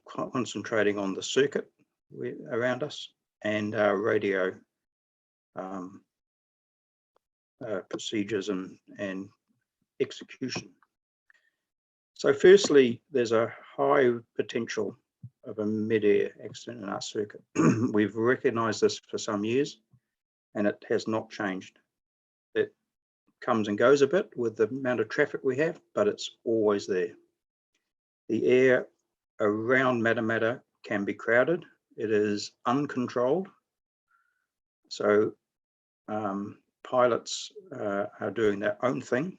concentrating on the circuit around us and our radio procedures and execution. So firstly, there's a high potential of a mid-air accident in our circuit. We've recognized this for some years, and it has not changed. It comes and goes a bit with the amount of traffic we have, but it's always there. The air around Matamata can be crowded. It is uncontrolled. So pilots are doing their own thing,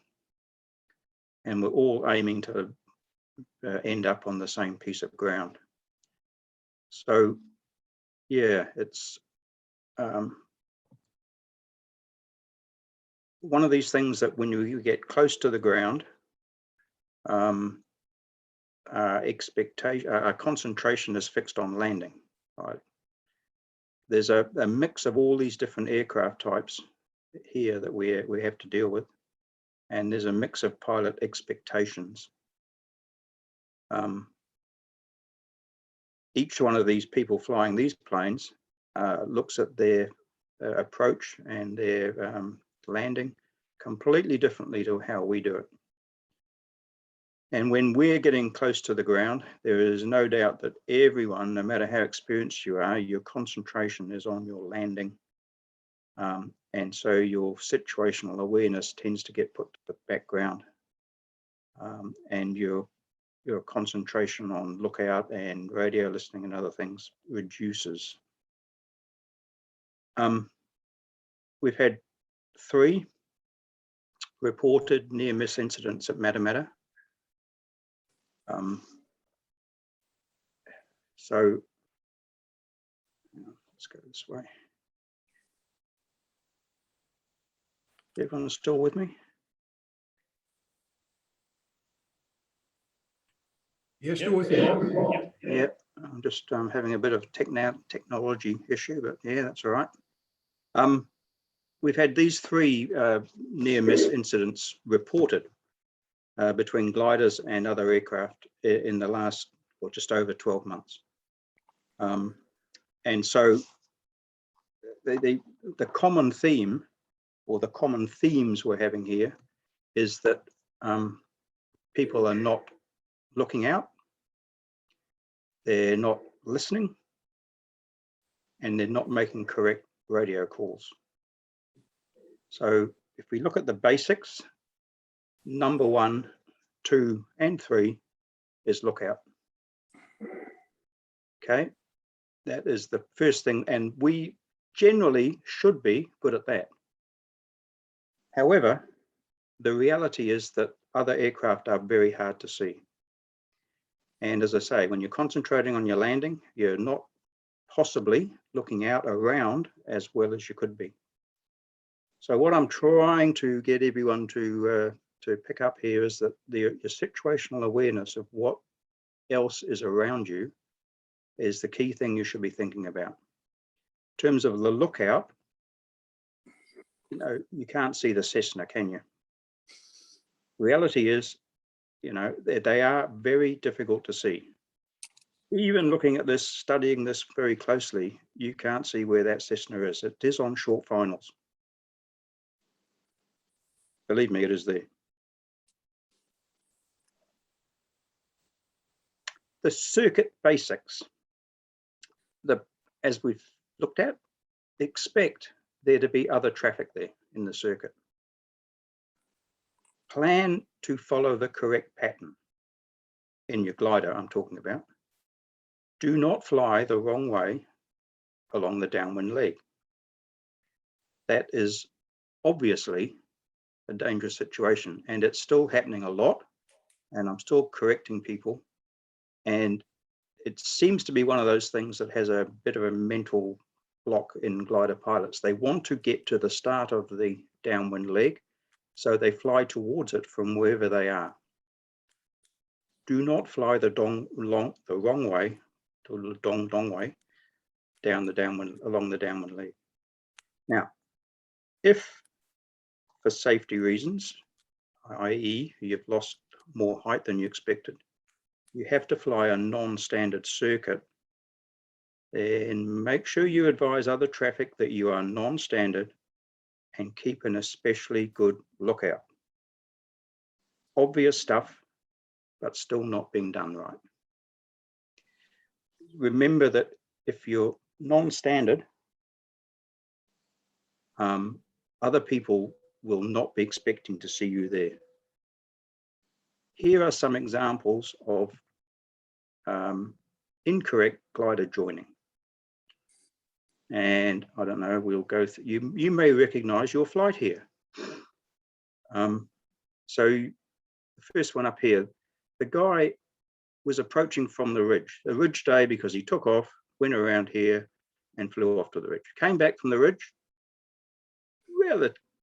and we're all aiming to end up on the same piece of ground. So yeah, it's one of these things that when you get close to the ground, our concentration is fixed on landing. Right? There's a mix of all these different aircraft types here that we have to deal with, and there's a mix of pilot expectations. Each one of these people flying these planes looks at their approach and their landing completely differently to how we do it. And when we're getting close to the ground, there is no doubt that everyone, no matter how experienced you are, your concentration is on your landing. And so your situational awareness tends to get put to the background, and your concentration on lookout and radio listening and other things reduces. We've had 3 reported near-miss incidents at Matamata. So let's go this way. Everyone still with me? Yes, still with you. Yeah, I'm just having a bit of technology issue, but yeah, that's all right. We've had these 3 near-miss incidents reported between gliders and other aircraft in the last, or just over 12 months. And so the common theme, or the common themes we're having here, is that people are not looking out, they're not listening, and they're not making correct radio calls. So if we look at the basics, number 1, 2, and 3 is lookout. Okay, that is the first thing, and we generally should be good at that. However, the reality is that other aircraft are very hard to see. And as I say, when you're concentrating on your landing, you're not possibly looking out around as well as you could be. So what I'm trying to get everyone to pick up here is that your situational awareness of what else is around you is the key thing you should be thinking about. In terms of the lookout, you know, you can't see the Cessna, can you? Reality is, you know, they are very difficult to see. even looking at this, studying this very closely, you can't see where that Cessna is. It is on short finals. Believe me, it is there. The circuit basics. As we've looked at, expect there to be other traffic there in the circuit. Plan to follow the correct pattern in your glider, I'm talking about. Do not fly the wrong way along the downwind leg. That is obviously a dangerous situation, and it's still happening a lot, and I'm still correcting people. And it seems to be one of those things that has a bit of a mental block in glider pilots. They want to get to the start of the downwind leg, so they fly towards it from wherever they are. Do not fly the wrong way, the dong way, along the downwind leg. Now, if for safety reasons, i.e. you've lost more height than you expected, you have to fly a non-standard circuit, and make sure you advise other traffic that you are non-standard and keep an especially good lookout. Obvious stuff, but still not being done right. Remember that if you're non-standard, other people will not be expecting to see you there. Here are some examples of incorrect glider joining. And I don't know, we'll go through, you may recognize your flight here. So the first one up here, the guy was approaching from the ridge day, because he took off, went around here and flew off to the ridge. Came back from the ridge,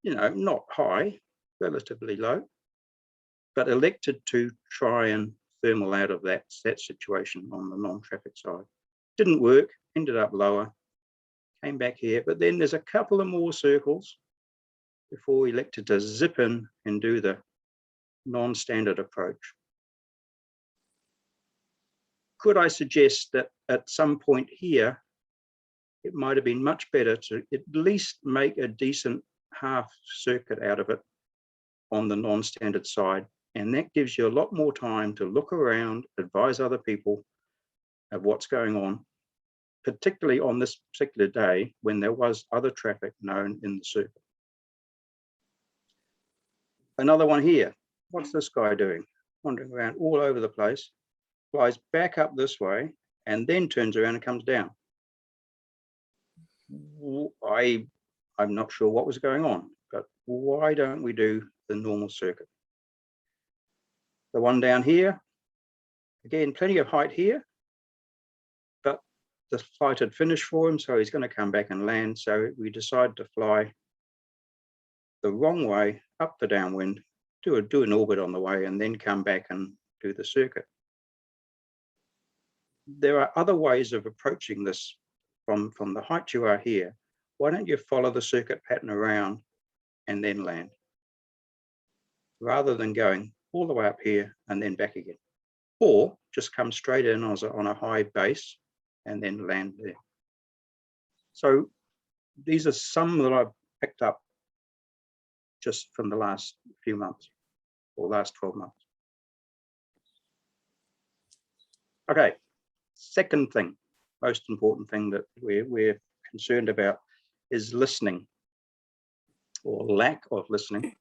not high, relatively low, but elected to try and thermal out of that situation on the non-traffic side. Didn't work, ended up lower, came back here, but then there's a couple of more circles before he elected to zip in and do the non-standard approach. Could I suggest that at some point here, it might have been much better to at least make a decent half circuit out of it on the non-standard side, and that gives you a lot more time to look around, advise other people of what's going on, particularly on this particular day when there was other traffic known in the circuit. Another one here. What's this guy doing? Wandering around all over the place, flies back up this way, and then turns around and comes down. I'm not sure what was going on, but why don't we do the normal circuit? The one down here, again, plenty of height here, but the flight had finished for him, so he's going to come back and land. So we decided to fly the wrong way up the downwind, do an orbit on the way, and then come back and do the circuit. There are other ways of approaching this from the height you are here. Why don't you follow the circuit pattern around and then land, rather than going all the way up here and then back again, or just come straight in on a high base and then land there. So these are some that I've picked up just from the last few months or last 12 months. Okay, second thing, most important thing that we're concerned about is listening, or lack of listening.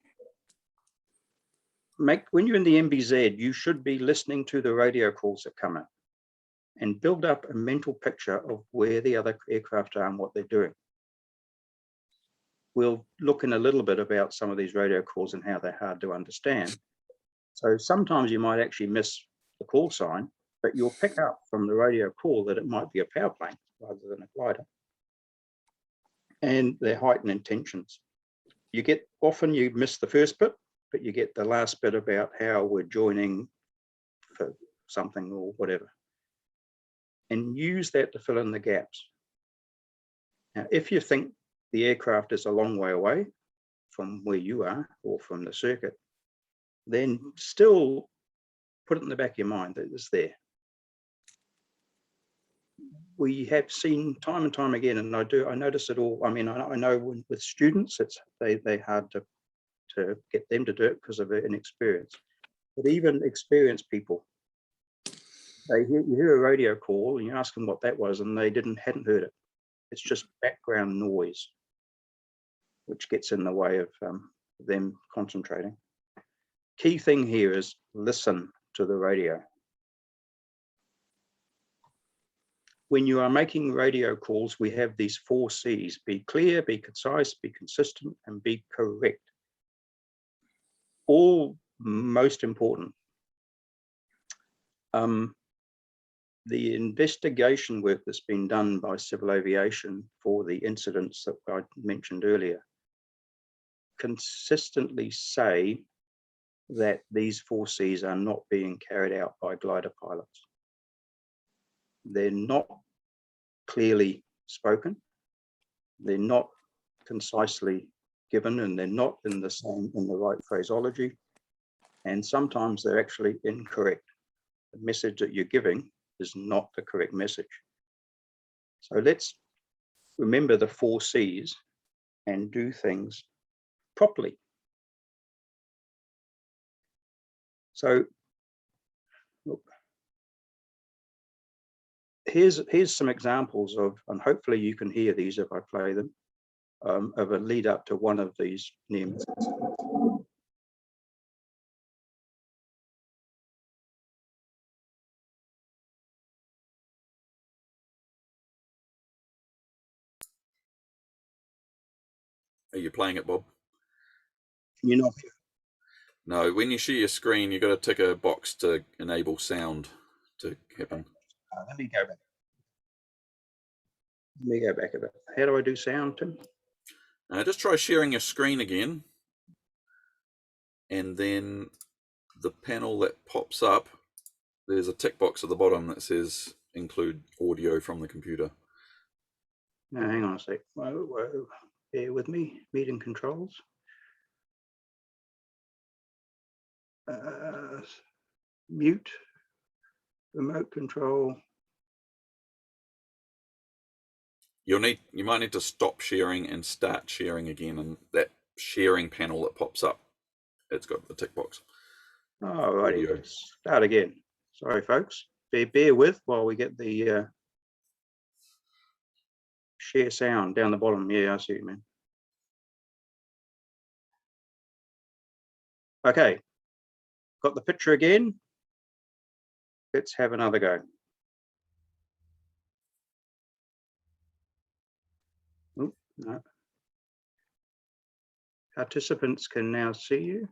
When you're in the MBZ, you should be listening to the radio calls that come in and build up a mental picture of where the other aircraft are and what they're doing. We'll look in a little bit about some of these radio calls and how they're hard to understand. So sometimes you might actually miss the call sign, but you'll pick up from the radio call that it might be a power plane rather than a glider, and their height and intentions. Often you miss the first bit, but you get the last bit about how we're joining for something or whatever, and use that to fill in the gaps. Now, if you think the aircraft is a long way away from where you are or from the circuit, then still put it in the back of your mind that it's there. we have seen time and time again, and I notice it all. I mean, I know with students, they're hard to get them to do it because of their inexperience. But even experienced people, you hear a radio call and you ask them what that was, and they hadn't heard it. It's just background noise, which gets in the way of them concentrating. Key thing here is listen to the radio. When you are making radio calls, we have these 4 C's: be clear, be concise, be consistent, and be correct. All most important. The investigation work that's been done by civil aviation for the incidents that I mentioned earlier consistently say that these 4 C's are not being carried out by glider pilots. They're not clearly spoken, they're not concisely given, and they're not in the right phraseology, and sometimes they're actually incorrect. The message that you're giving is not the correct message. So let's remember the 4 C's and do things properly. So look, here's some examples of, and hopefully you can hear these if I play them, of a lead up to one of these near misses. Are you playing it, Bob? You know, No, when you share your screen, you've got to tick a box to enable sound to happen. let me go back. Let me go back a bit. How do I do sound, Tim? Just try sharing your screen again. And then the panel that pops up, there's a tick box at the bottom that says include audio from the computer. Now, hang on a sec. Whoa. Bear with me. Meeting controls. Mute. Remote control. You might need to stop sharing and start sharing again, and that sharing panel that pops up, it's got the tick box. All righty, let's start again. Sorry, folks. Bear with while we get the share sound down the bottom. Yeah, I see what you mean. Okay, got the picture again. Let's have another go. Ooh, no. Participants can now see you.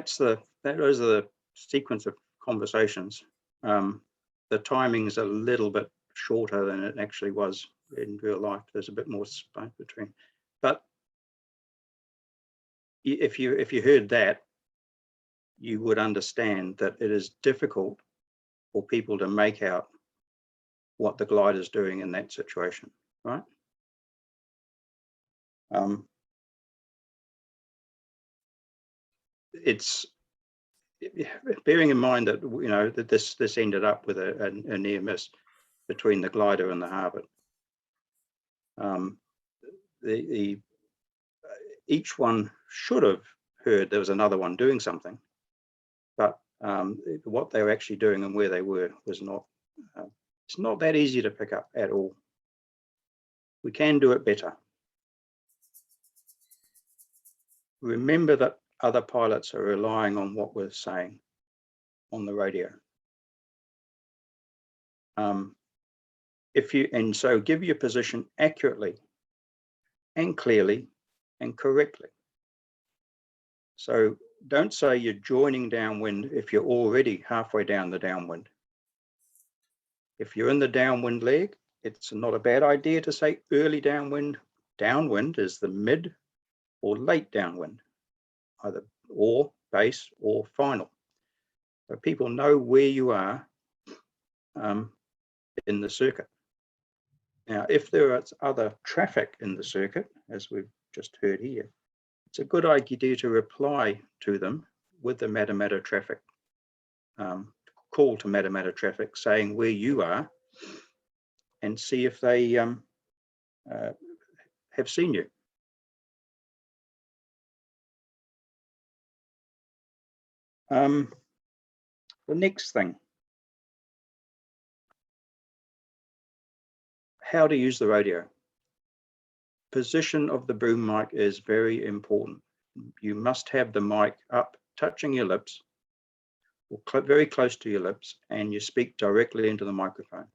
So those are the sequence of conversations. The timing is a little bit shorter than it actually was in real life. There's a bit more space between, but if you heard that, you would understand that it is difficult for people to make out what the glider is doing in that situation, right? It's bearing in mind that that this ended up with a near miss between the glider and the Harvard. Each one should have heard there was another one doing something, but what they were actually doing and where they were was not. It's not that easy to pick up at all. We can do it better. Remember that other pilots are relying on what we're saying on the radio. So give your position accurately and clearly and correctly. So don't say you're joining downwind if you're already halfway down the downwind. If you're in the downwind leg, it's not a bad idea to say early downwind. Downwind is the mid or late downwind, either or base or final. So people know where you are in the circuit. Now, if there is other traffic in the circuit, as we've just heard here, it's a good idea to reply to them with the Matamata traffic, call to Matamata traffic saying where you are and see if they have seen you. The next thing, how to use the radio. Position of the boom mic is very important. You must have the mic up, touching your lips, or very close to your lips, and you speak directly into the microphone.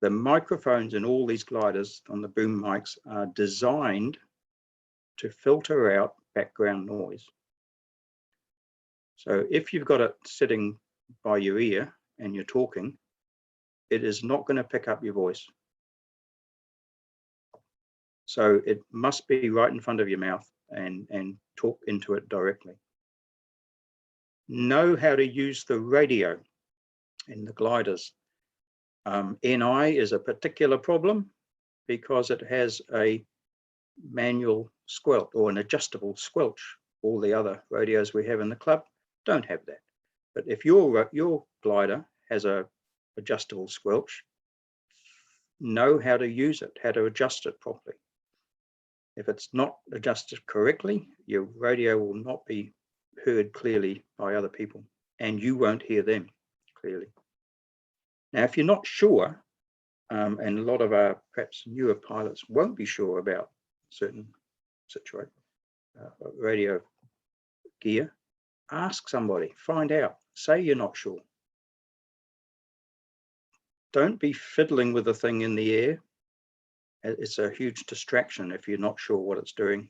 The microphones in all these gliders on the boom mics are designed to filter out background noise. So if you've got it sitting by your ear and you're talking, it is not going to pick up your voice. So it must be right in front of your mouth and talk into it directly. Know how to use the radio in the gliders. NI is a particular problem because it has a manual squelch or an adjustable squelch. All the other radios we have in the club don't have that. But if your glider has a adjustable squelch, know how to use it, how to adjust it properly. If it's not adjusted correctly, your radio will not be heard clearly by other people, and you won't hear them clearly. Now, if you're not sure, and a lot of our perhaps newer pilots won't be sure about certain situations, radio gear, ask somebody, find out, say you're not sure. Don't be fiddling with the thing in the air. It's a huge distraction if you're not sure what it's doing.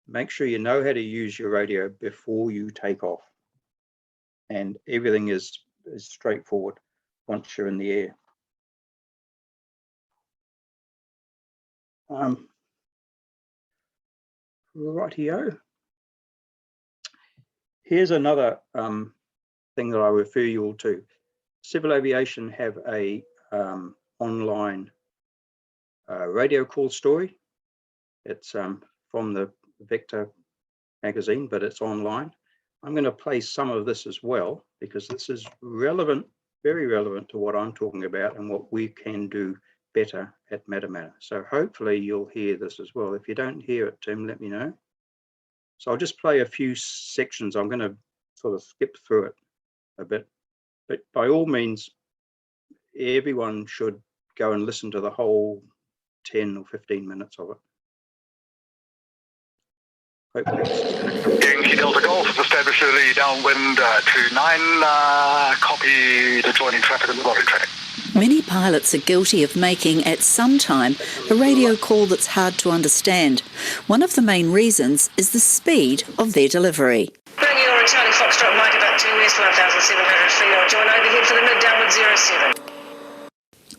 Make sure you know how to use your radio before you take off. And everything is straightforward once you're in the air. Rightio. Here's another thing that I refer you all to. Civil Aviation have a online radio call story. It's from the Vector magazine, but it's online. I'm going to play some of this as well because this is relevant, very relevant to what I'm talking about and what we can do better at Matamata. So hopefully you'll hear this as well. If you don't hear it, Tim, let me know. So I'll just play a few sections. I'm going to sort of skip through it a bit, but by all means, everyone should go and listen to the whole 10 or 15 minutes of it. Yankee Delta Golf has established early downwind 29. Copy the joining traffic and the lorry traffic. Many pilots are guilty of making, at some time, a radio call that's hard to understand. One of the main reasons is the speed of their delivery. Bring your Charlie Foxtrot Mike about 2 west, 1,700 feet. I'll join overhead for the mid-downwind 07.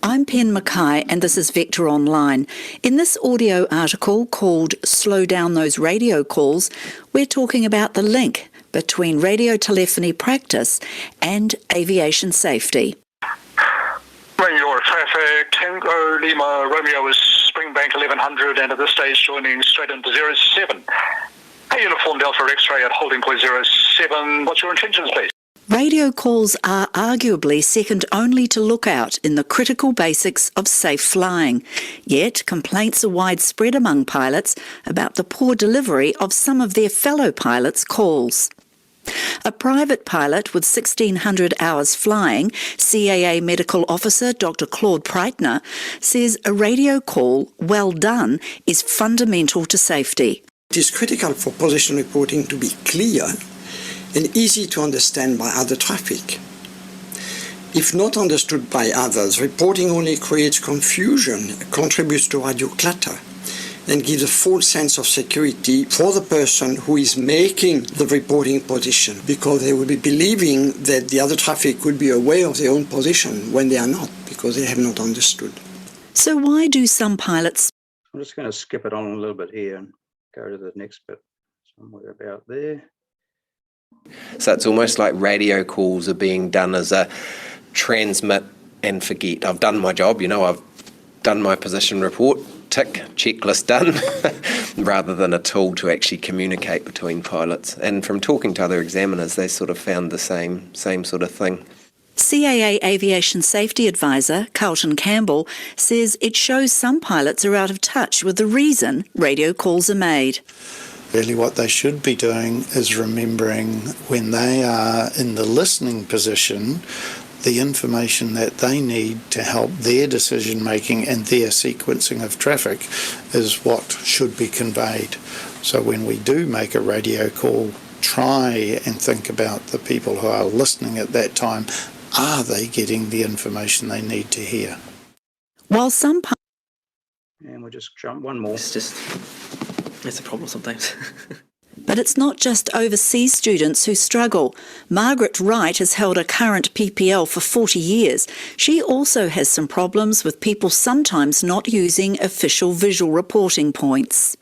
I'm Pen Mackay and this is Vector Online. In this audio article called Slow Down Those Radio Calls, we're talking about the link between radio telephony practice and aviation safety. Your traffic, Tango Lima Romeo is Springbank 1100 and at this stage joining straight into 07. A uniform Delta X-ray at holding point 07. What's your intentions, please? Radio calls are arguably second only to lookout in the critical basics of safe flying. Yet complaints are widespread among pilots about the poor delivery of some of their fellow pilots' calls. A private pilot with 1,600 hours flying, CAA Medical Officer Dr. Claude Preitner, says a radio call, well done, is fundamental to safety. It is critical for position reporting to be clear and easy to understand by other traffic. If not understood by others, reporting only creates confusion, contributes to radio clutter, and gives a full sense of security for the person who is making the reporting position, because they will be believing that the other traffic could be aware of their own position when they are not, because they have not understood. So why do some pilots? I'm just going to skip it on a little bit here and go to the next bit, somewhere about there. So it's almost like radio calls are being done as a transmit and forget. I've done my job, I've done my position report, tick, checklist done, rather than a tool to actually communicate between pilots. And from talking to other examiners, they sort of found the same sort of thing. CAA Aviation Safety Advisor Carlton Campbell says it shows some pilots are out of touch with the reason radio calls are made. Really what they should be doing is remembering when they are in the listening position, the information that they need to help their decision making and their sequencing of traffic is what should be conveyed. So when we do make a radio call, try and think about the people who are listening at that time. Are they getting the information they need to hear? While some and we'll just jump one more. It's a problem sometimes. But it's not just overseas students who struggle. Margaret Wright has held a current PPL for 40 years. She also has some problems with people sometimes not using official visual reporting points.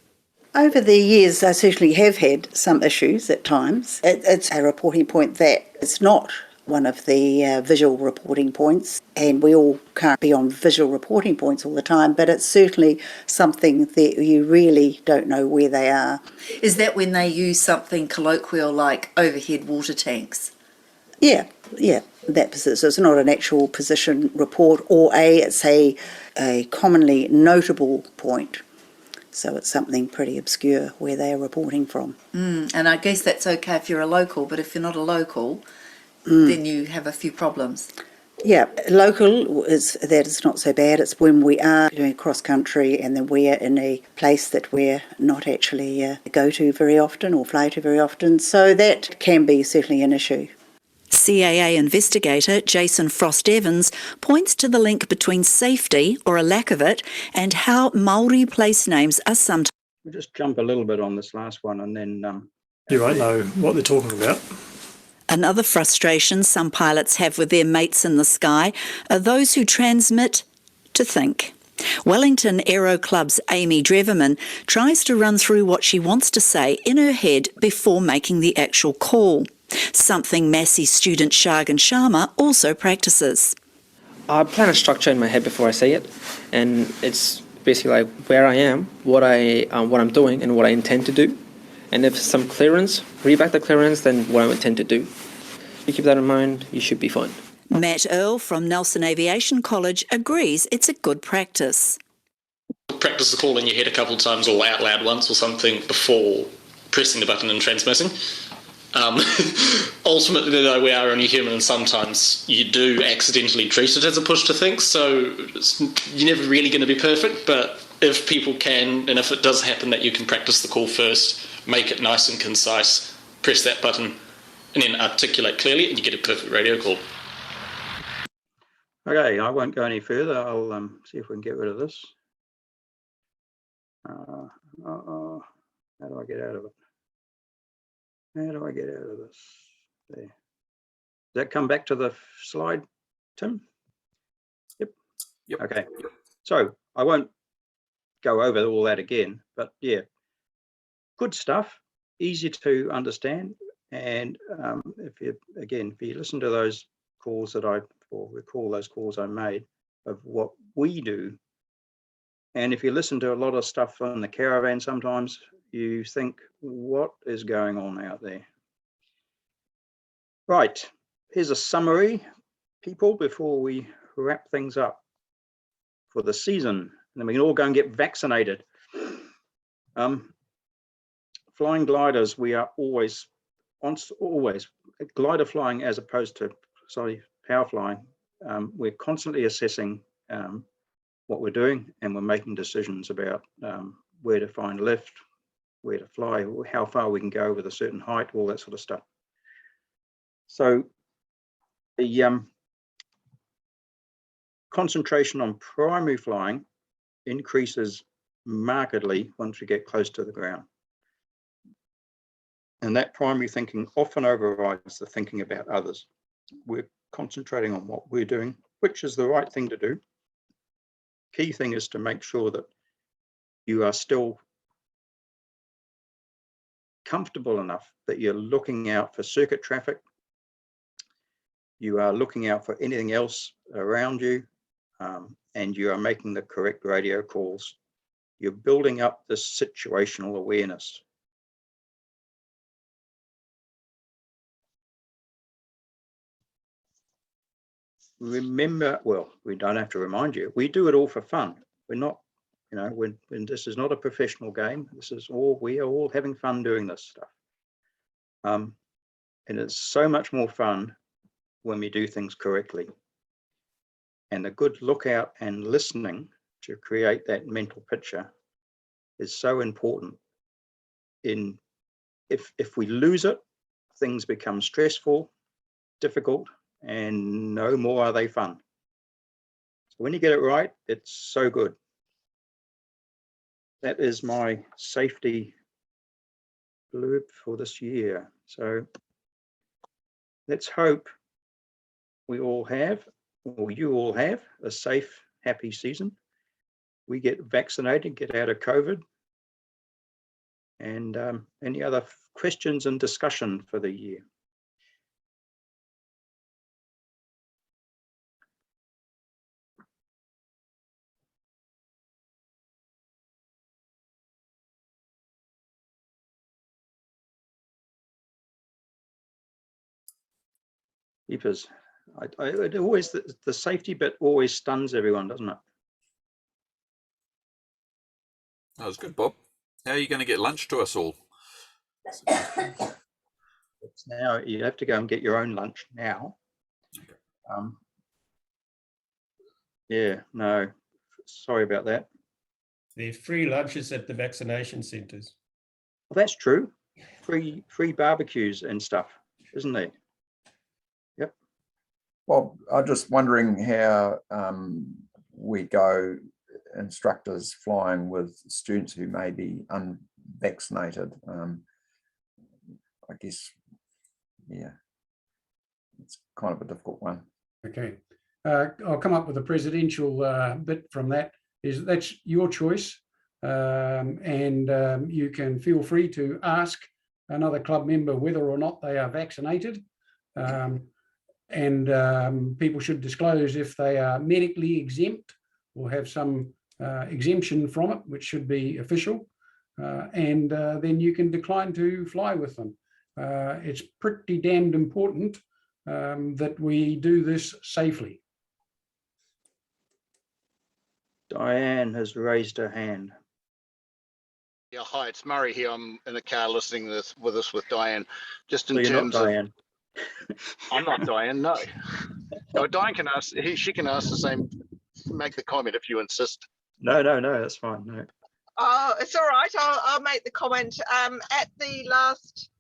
Over the years, I certainly have had some issues at times. It's a reporting point that it's not one of the visual reporting points, and we all can't be on visual reporting points all the time, but it's certainly something that you really don't know where they are. Is that when they use something colloquial like overhead water tanks? Yeah, that position. So it's not an actual position report, or it's a commonly notable point. So it's something pretty obscure where they are reporting from. And I guess that's okay if you're a local, but if you're not a local, then you have a few problems. Yeah, local is not so bad. It's when we are doing cross country and then we're in a place that we're not actually go to very often or fly to very often. So that can be certainly an issue. CAA investigator Jason Frost-Evans points to the link between safety, or a lack of it, and how Māori place names are sometimes... We'll just jump a little bit on this last one and then... You won't know what they're talking about. Another frustration some pilots have with their mates in the sky are those who transmit to think. Wellington Aero Club's Amy Dreverman tries to run through what she wants to say in her head before making the actual call, something Massey student Shagan Sharma also practices. I plan a structure in my head before I say it, and it's basically like where I am, what I'm doing, and what I intend to do. And if some clearance, read back the clearance, then what I intend to do. If you keep that in mind, you should be fine. Matt Earle from Nelson Aviation College agrees it's a good practice. Practice the call in your head a couple of times or out loud once or something before pressing the button and transmitting. Ultimately, though, we are only human and sometimes you do accidentally treat it as a push to think, so you're never really going to be perfect, but if people can, and if it does happen that you can practice the call first, make it nice and concise, press that button, and then articulate clearly, and you get a perfect radio call. Okay, I won't go any further. I'll see if we can get rid of this. How do I get out of it? How do I get out of this? There. Does that come back to the slide, Tim? Yep. Okay. So I won't go over all that again, but yeah, good stuff, easy to understand. And if you listen to those calls recall those calls I made of what we do, and if you listen to a lot of stuff on the caravan, sometimes you think, what is going on out there? Right, here's a summary, people, before we wrap things up for the season, and then we can all go and get vaccinated. Flying gliders, we are always glider flying as opposed to power flying. We're constantly assessing what we're doing, and we're making decisions about where to find lift, where to fly, how far we can go with a certain height, all that sort of stuff. So the concentration on primary flying increases markedly once we get close to the ground. And that primary thinking often overrides the thinking about others. We're concentrating on what we're doing, which is the right thing to do. Key thing is to make sure that you are still comfortable enough that you're looking out for circuit traffic, you are looking out for anything else around you, and you are making the correct radio calls. You're building up this situational awareness. Remember, well, we don't have to remind you, we do it all for fun. We're not, you know, when this is not a professional game. This is all, we are all having fun doing this stuff. And it's so much more fun when we do things correctly. And a good lookout and listening to create that mental picture is so important. If we lose it, things become stressful, difficult, and no more are they fun. So when you get it right, it's so good. That is my safety blurb for this year. So let's hope we all have, or you all have, a safe, happy season. We get vaccinated, get out of COVID. And any other questions and discussion for the year? Because it always, the safety bit always stuns everyone, doesn't it? That was good, Bob. How are you going to get lunch to us all? It's now, you have to go and get your own lunch now. Yeah, no, sorry about that. There are free lunches at the vaccination centres. Well, that's true. Free barbecues and stuff, isn't there? Yep. Well, I'm just wondering how we go, instructors flying with students who may be unvaccinated. I guess, yeah, it's kind of a difficult one. Okay, I'll come up with a presidential bit from that. That's your choice, and you can feel free to ask another club member whether or not they are vaccinated. And people should disclose if they are medically exempt or have some exemption from it, which should be official. And then you can decline to fly with them. It's pretty damned important that we do this safely. Diane has raised her hand. Yeah, hi, it's Murray here. I'm in the car listening with us with Diane. Just in So you're terms not of, Diane. I'm not Diane, no. No, Diane can ask, she can ask the same, make the comment if you insist. No, that's fine. No. Oh, it's all right. I'll make the comment. At the last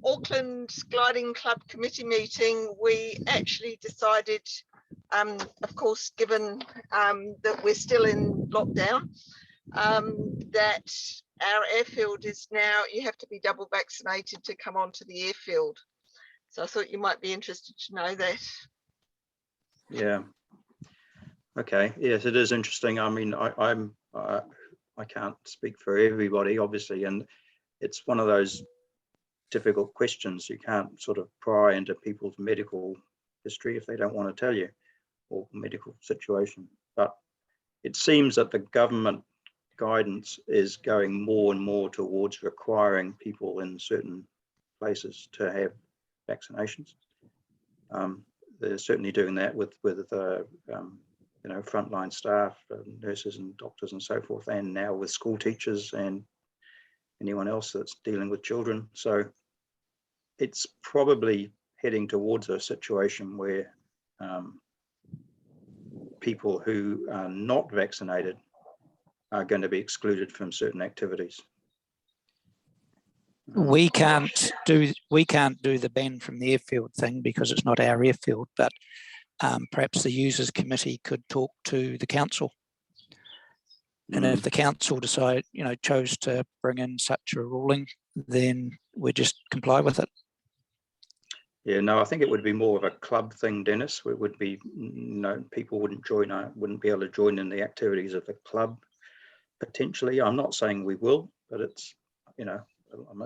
Auckland Gliding Club committee meeting, we actually decided, of course, given that we're still in lockdown, that our airfield is now, you have to be double vaccinated to come onto the airfield. So I thought you might be interested to know that. Yeah. Okay. Yes, it is interesting. I mean, I can't speak for everybody, obviously, and it's one of those difficult questions. You can't sort of pry into people's medical history if they don't want to tell you, or medical situation. But it seems that the government guidance is going more and more towards requiring people in certain places to have vaccinations. They're certainly doing that with you know, frontline staff, nurses and doctors and so forth, and now with school teachers and anyone else that's dealing with children. So it's probably heading towards a situation where people who are not vaccinated are going to be excluded from certain activities. We can't do the ban from the airfield thing because it's not our airfield, but perhaps the users committee could talk to the council. And if the council decide, chose to bring in such a ruling, then we just comply with it. Yeah, no, I think it would be more of a club thing, Dennis. It would be, people wouldn't be able to join in the activities of the club. Potentially, I'm not saying we will, but it's, I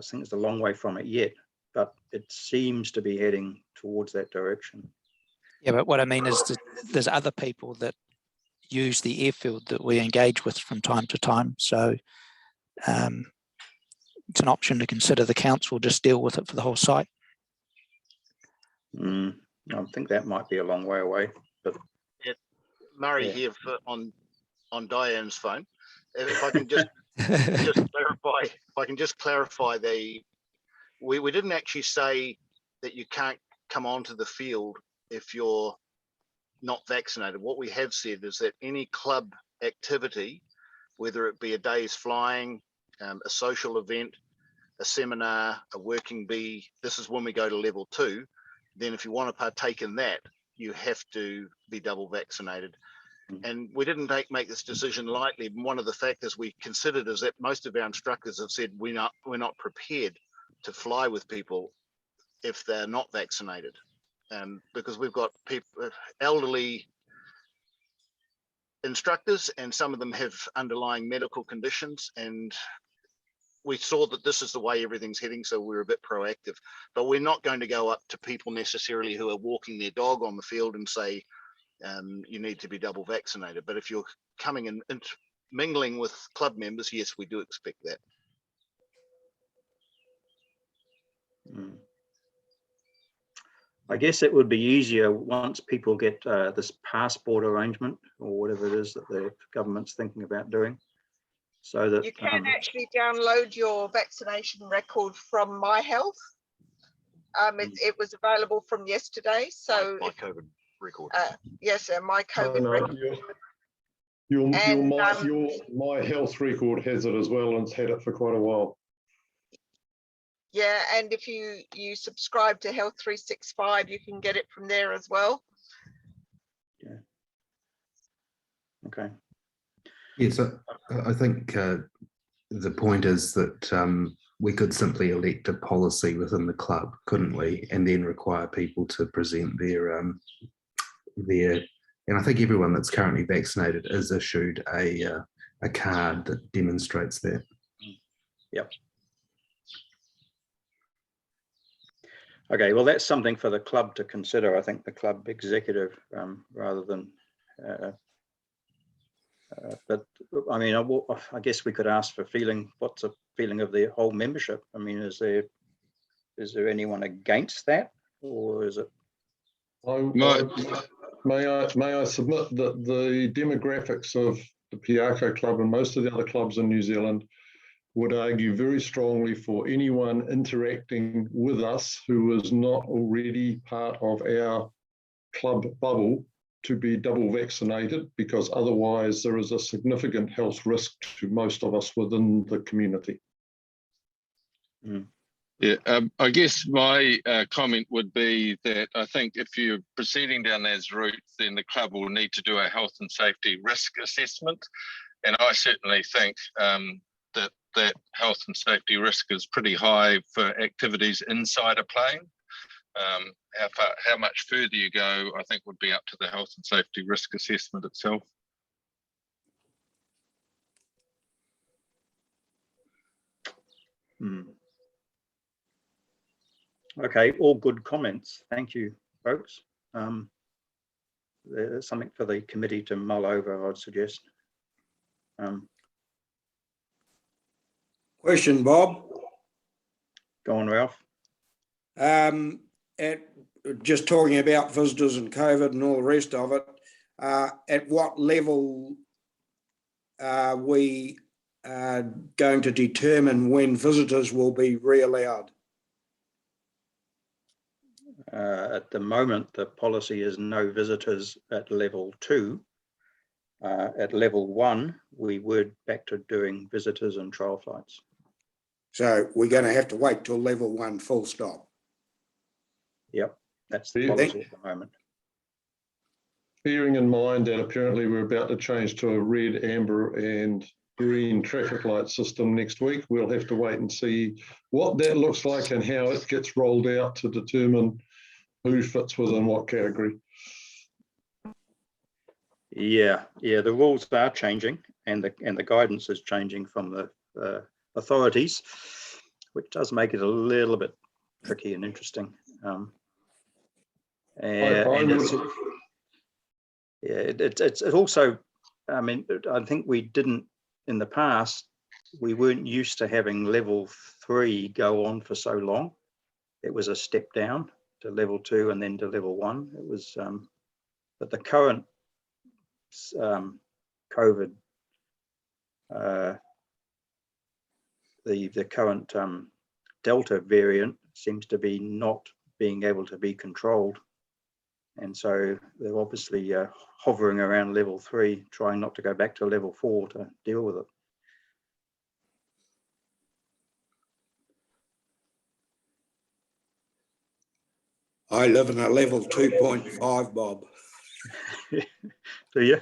think it's a long way from it yet, but it seems to be heading towards that direction. Yeah, but what I mean is that there's other people that use the airfield that we engage with from time to time. So it's an option to consider. The council just deal with it for the whole site. I think that might be a long way away. But Murray here on Diane's phone. If I can just clarify, we didn't actually say that you can't come onto the field if you're not vaccinated. What we have said is that any club activity, whether it be a day's flying, a social event, a seminar, a working bee, this is when we go to level 2. Then if you want to partake in that, you have to be double vaccinated. And we didn't make this decision lightly. One of the factors we considered is that most of our instructors have said we're not prepared to fly with people if they're not vaccinated, because we've got people, elderly instructors, and some of them have underlying medical conditions, and we saw that this is the way everything's heading, so we're a bit proactive. But we're not going to go up to people necessarily who are walking their dog on the field and say, you need to be double vaccinated. But if you're coming and mingling with club members, yes, we do expect that. I guess it would be easier once people get this passport arrangement or whatever it is that the government's thinking about doing. So that you can actually download your vaccination record from My Health. It was available from yesterday. So my COVID record. Yes, my COVID record. Your My Health record has it as well, and it's had it for quite a while. Yeah, and if you subscribe to Health 365, you can get it from there as well. Yeah. Okay. Yes, I think the point is that we could simply elect a policy within the club, couldn't we? And then require people to present their, and I think everyone that's currently vaccinated is issued a card that demonstrates that. Yep. Okay, well, that's something for the club to consider. I think the club executive, rather than. But I mean, I guess we could ask for feeling. What's a feeling of the whole membership? I mean, is there anyone against that, or is it? May I submit that the demographics of the Piako Club and most of the other clubs in New Zealand would argue very strongly for anyone interacting with us who is not already part of our club bubble to be double vaccinated, because otherwise there is a significant health risk to most of us within the community. Yeah, I guess my comment would be that I think if you're proceeding down those routes, then the club will need to do a health and safety risk assessment. And I certainly think that health and safety risk is pretty high for activities inside a plane. How much further you go, I think would be up to the health and safety risk assessment itself. Okay, all good comments. Thank you, folks. There's something for the committee to mull over, I'd suggest. Question, Bob. Go on, Ralph. Just talking about visitors and COVID and all the rest of it, at what level are we going to determine when visitors will be re-allowed? At the moment, the policy is no visitors at level 2. At level 1, we were back to doing visitors and trial flights. So we're going to have to wait till level 1 full stop. Yep, that's the policy at the moment. bearing in mind that apparently we're about to change to a red, amber and green traffic light system next week, we'll have to wait and see what that looks like and how it gets rolled out to determine who fits within what category. Yeah, the rules are changing, and the guidance is changing from the authorities, which does make it a little bit tricky and interesting. It also, I mean, I think we didn't in the past. We weren't used to having level 3 go on for so long. It was a step down to level 2 and then to level 1. It was, but the current COVID, the current Delta variant seems to be not being able to be controlled. And so they're obviously hovering around level 3, trying not to go back to level 4 to deal with it. I live in a level 2.5, Bob. Do you?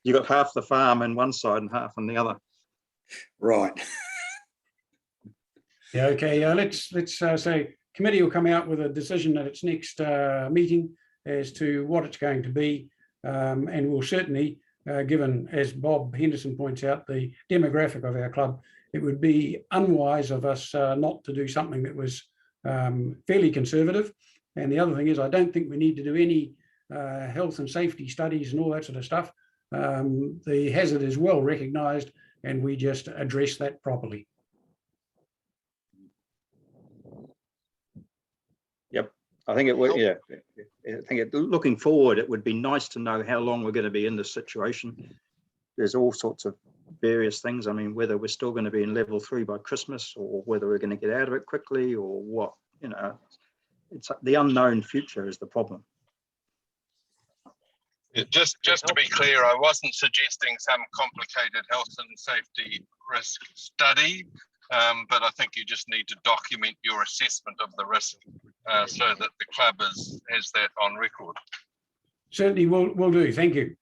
You got half the farm on one side and half on the other. Right. Yeah, okay, let's say committee will come out with a decision at its next meeting as to what it's going to be, and we'll certainly, given, as Bob Henderson points out, the demographic of our club, it would be unwise of us not to do something that was fairly conservative. And the other thing is, I don't think we need to do any health and safety studies and all that sort of stuff. The hazard is well recognised, and we just address that properly. Yep, I think it would. Yeah, I think looking forward, it would be nice to know how long we're going to be in this situation. There's all sorts of various things. I mean, whether we're still going to be in level 3 by Christmas, or whether we're going to get out of it quickly, or what. You know, it's the unknown future is the problem. Just to be clear, I wasn't suggesting some complicated health and safety risk study, but I think you just need to document your assessment of the risk so that the club has that on record. Certainly will do. Thank you.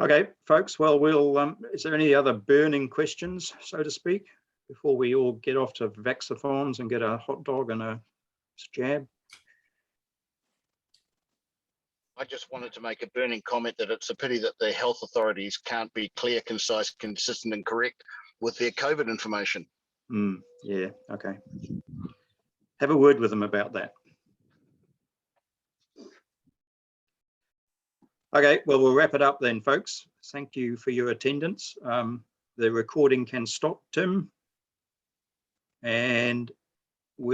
Okay, folks. Well, is there any other burning questions, so to speak, before we all get off to Vaxathons and get a hot dog and a jab? I just wanted to make a burning comment that it's a pity that the health authorities can't be clear, concise, consistent and correct with their COVID information. Yeah, okay. Have a word with them about that. Okay, well, we'll wrap it up then, folks. Thank you for your attendance. The recording can stop, Tim. And